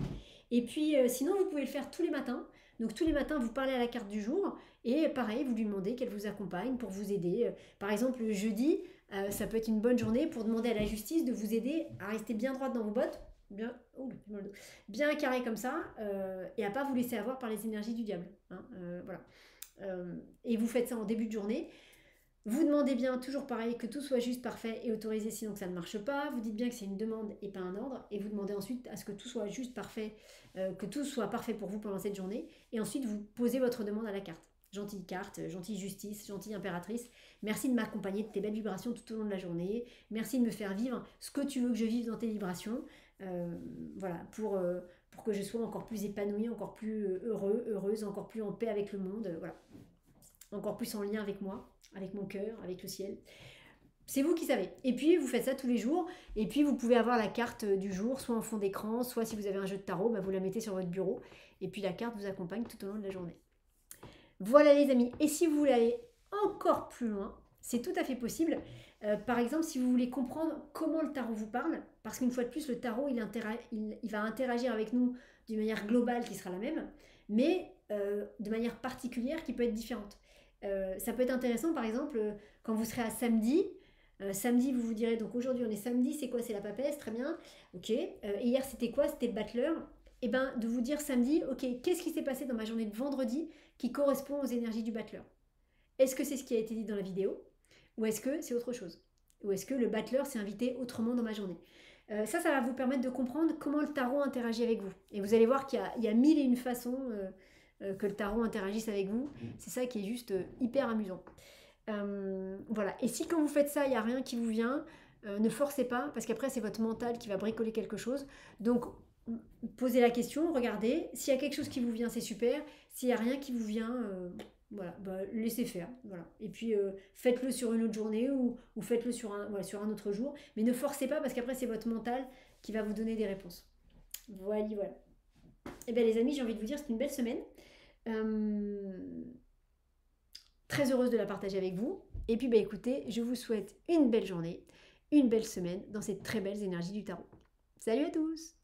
Et puis sinon, vous pouvez le faire tous les matins. Donc tous les matins, vous parlez à la carte du jour et pareil, vous lui demandez qu'elle vous accompagne pour vous aider. Par exemple, le jeudi, ça peut être une bonne journée pour demander à la justice de vous aider à rester bien droite dans vos bottes, bien carré comme ça, et à pas vous laisser avoir par les énergies du diable. Hein, voilà. Et vous faites ça en début de journée. Vous demandez bien, toujours pareil, que tout soit juste, parfait et autorisé, sinon que ça ne marche pas. Vous dites bien que c'est une demande et pas un ordre. Et vous demandez ensuite à ce que tout soit juste, parfait, que tout soit parfait pour vous pendant cette journée. Et ensuite, vous posez votre demande à la carte. Gentille carte, gentille justice, gentille impératrice. Merci de m'accompagner de tes belles vibrations tout au long de la journée. Merci de me faire vivre ce que tu veux que je vive dans tes vibrations. Voilà, pour que je sois encore plus épanouie, encore plus heureuse, encore plus en paix avec le monde. Voilà. Encore plus en lien avec moi, avec mon cœur, avec le ciel. C'est vous qui savez. Et puis, vous faites ça tous les jours. Et puis, vous pouvez avoir la carte du jour, soit en fond d'écran, soit si vous avez un jeu de tarot, bah, vous la mettez sur votre bureau. Et puis, la carte vous accompagne tout au long de la journée. Voilà les amis. Et si vous voulez aller encore plus loin, c'est tout à fait possible. Par exemple, si vous voulez comprendre comment le tarot vous parle, parce qu'une fois de plus, le tarot, il va interagir avec nous d'une manière globale qui sera la même, mais de manière particulière qui peut être différente. Ça peut être intéressant, par exemple, quand vous serez à samedi. Samedi, vous vous direz, donc aujourd'hui on est samedi, c'est quoi? C'est la papesse, très bien. Ok. Hier c'était quoi? C'était le battleur. Et bien de vous dire samedi, ok, qu'est-ce qui s'est passé dans ma journée de vendredi qui correspond aux énergies du battleur? Est-ce que c'est ce qui a été dit dans la vidéo? Ou est-ce que c'est autre chose? Ou est-ce que le battleur s'est invité autrement dans ma journée? Ça va vous permettre de comprendre comment le tarot interagit avec vous. Et vous allez voir qu'il y a mille et une façons que le tarot interagisse avec vous. C'est ça qui est juste hyper amusant. Voilà. Et si quand vous faites ça, il n'y a rien qui vous vient, ne forcez pas, parce qu'après c'est votre mental qui va bricoler quelque chose. Donc posez la question, regardez. S'il y a quelque chose qui vous vient, c'est super. S'il n'y a rien qui vous vient, voilà, bah, laissez faire. Voilà. Et puis faites-le sur une autre journée ou faites-le sur un autre jour. Mais ne forcez pas, parce qu'après c'est votre mental qui va vous donner des réponses. Voilà. Et bien les amis, j'ai envie de vous dire, c'est une belle semaine. Très heureuse de la partager avec vous. Et puis, bah, écoutez, je vous souhaite une belle journée, une belle semaine dans ces très belles énergies du tarot. Salut à tous!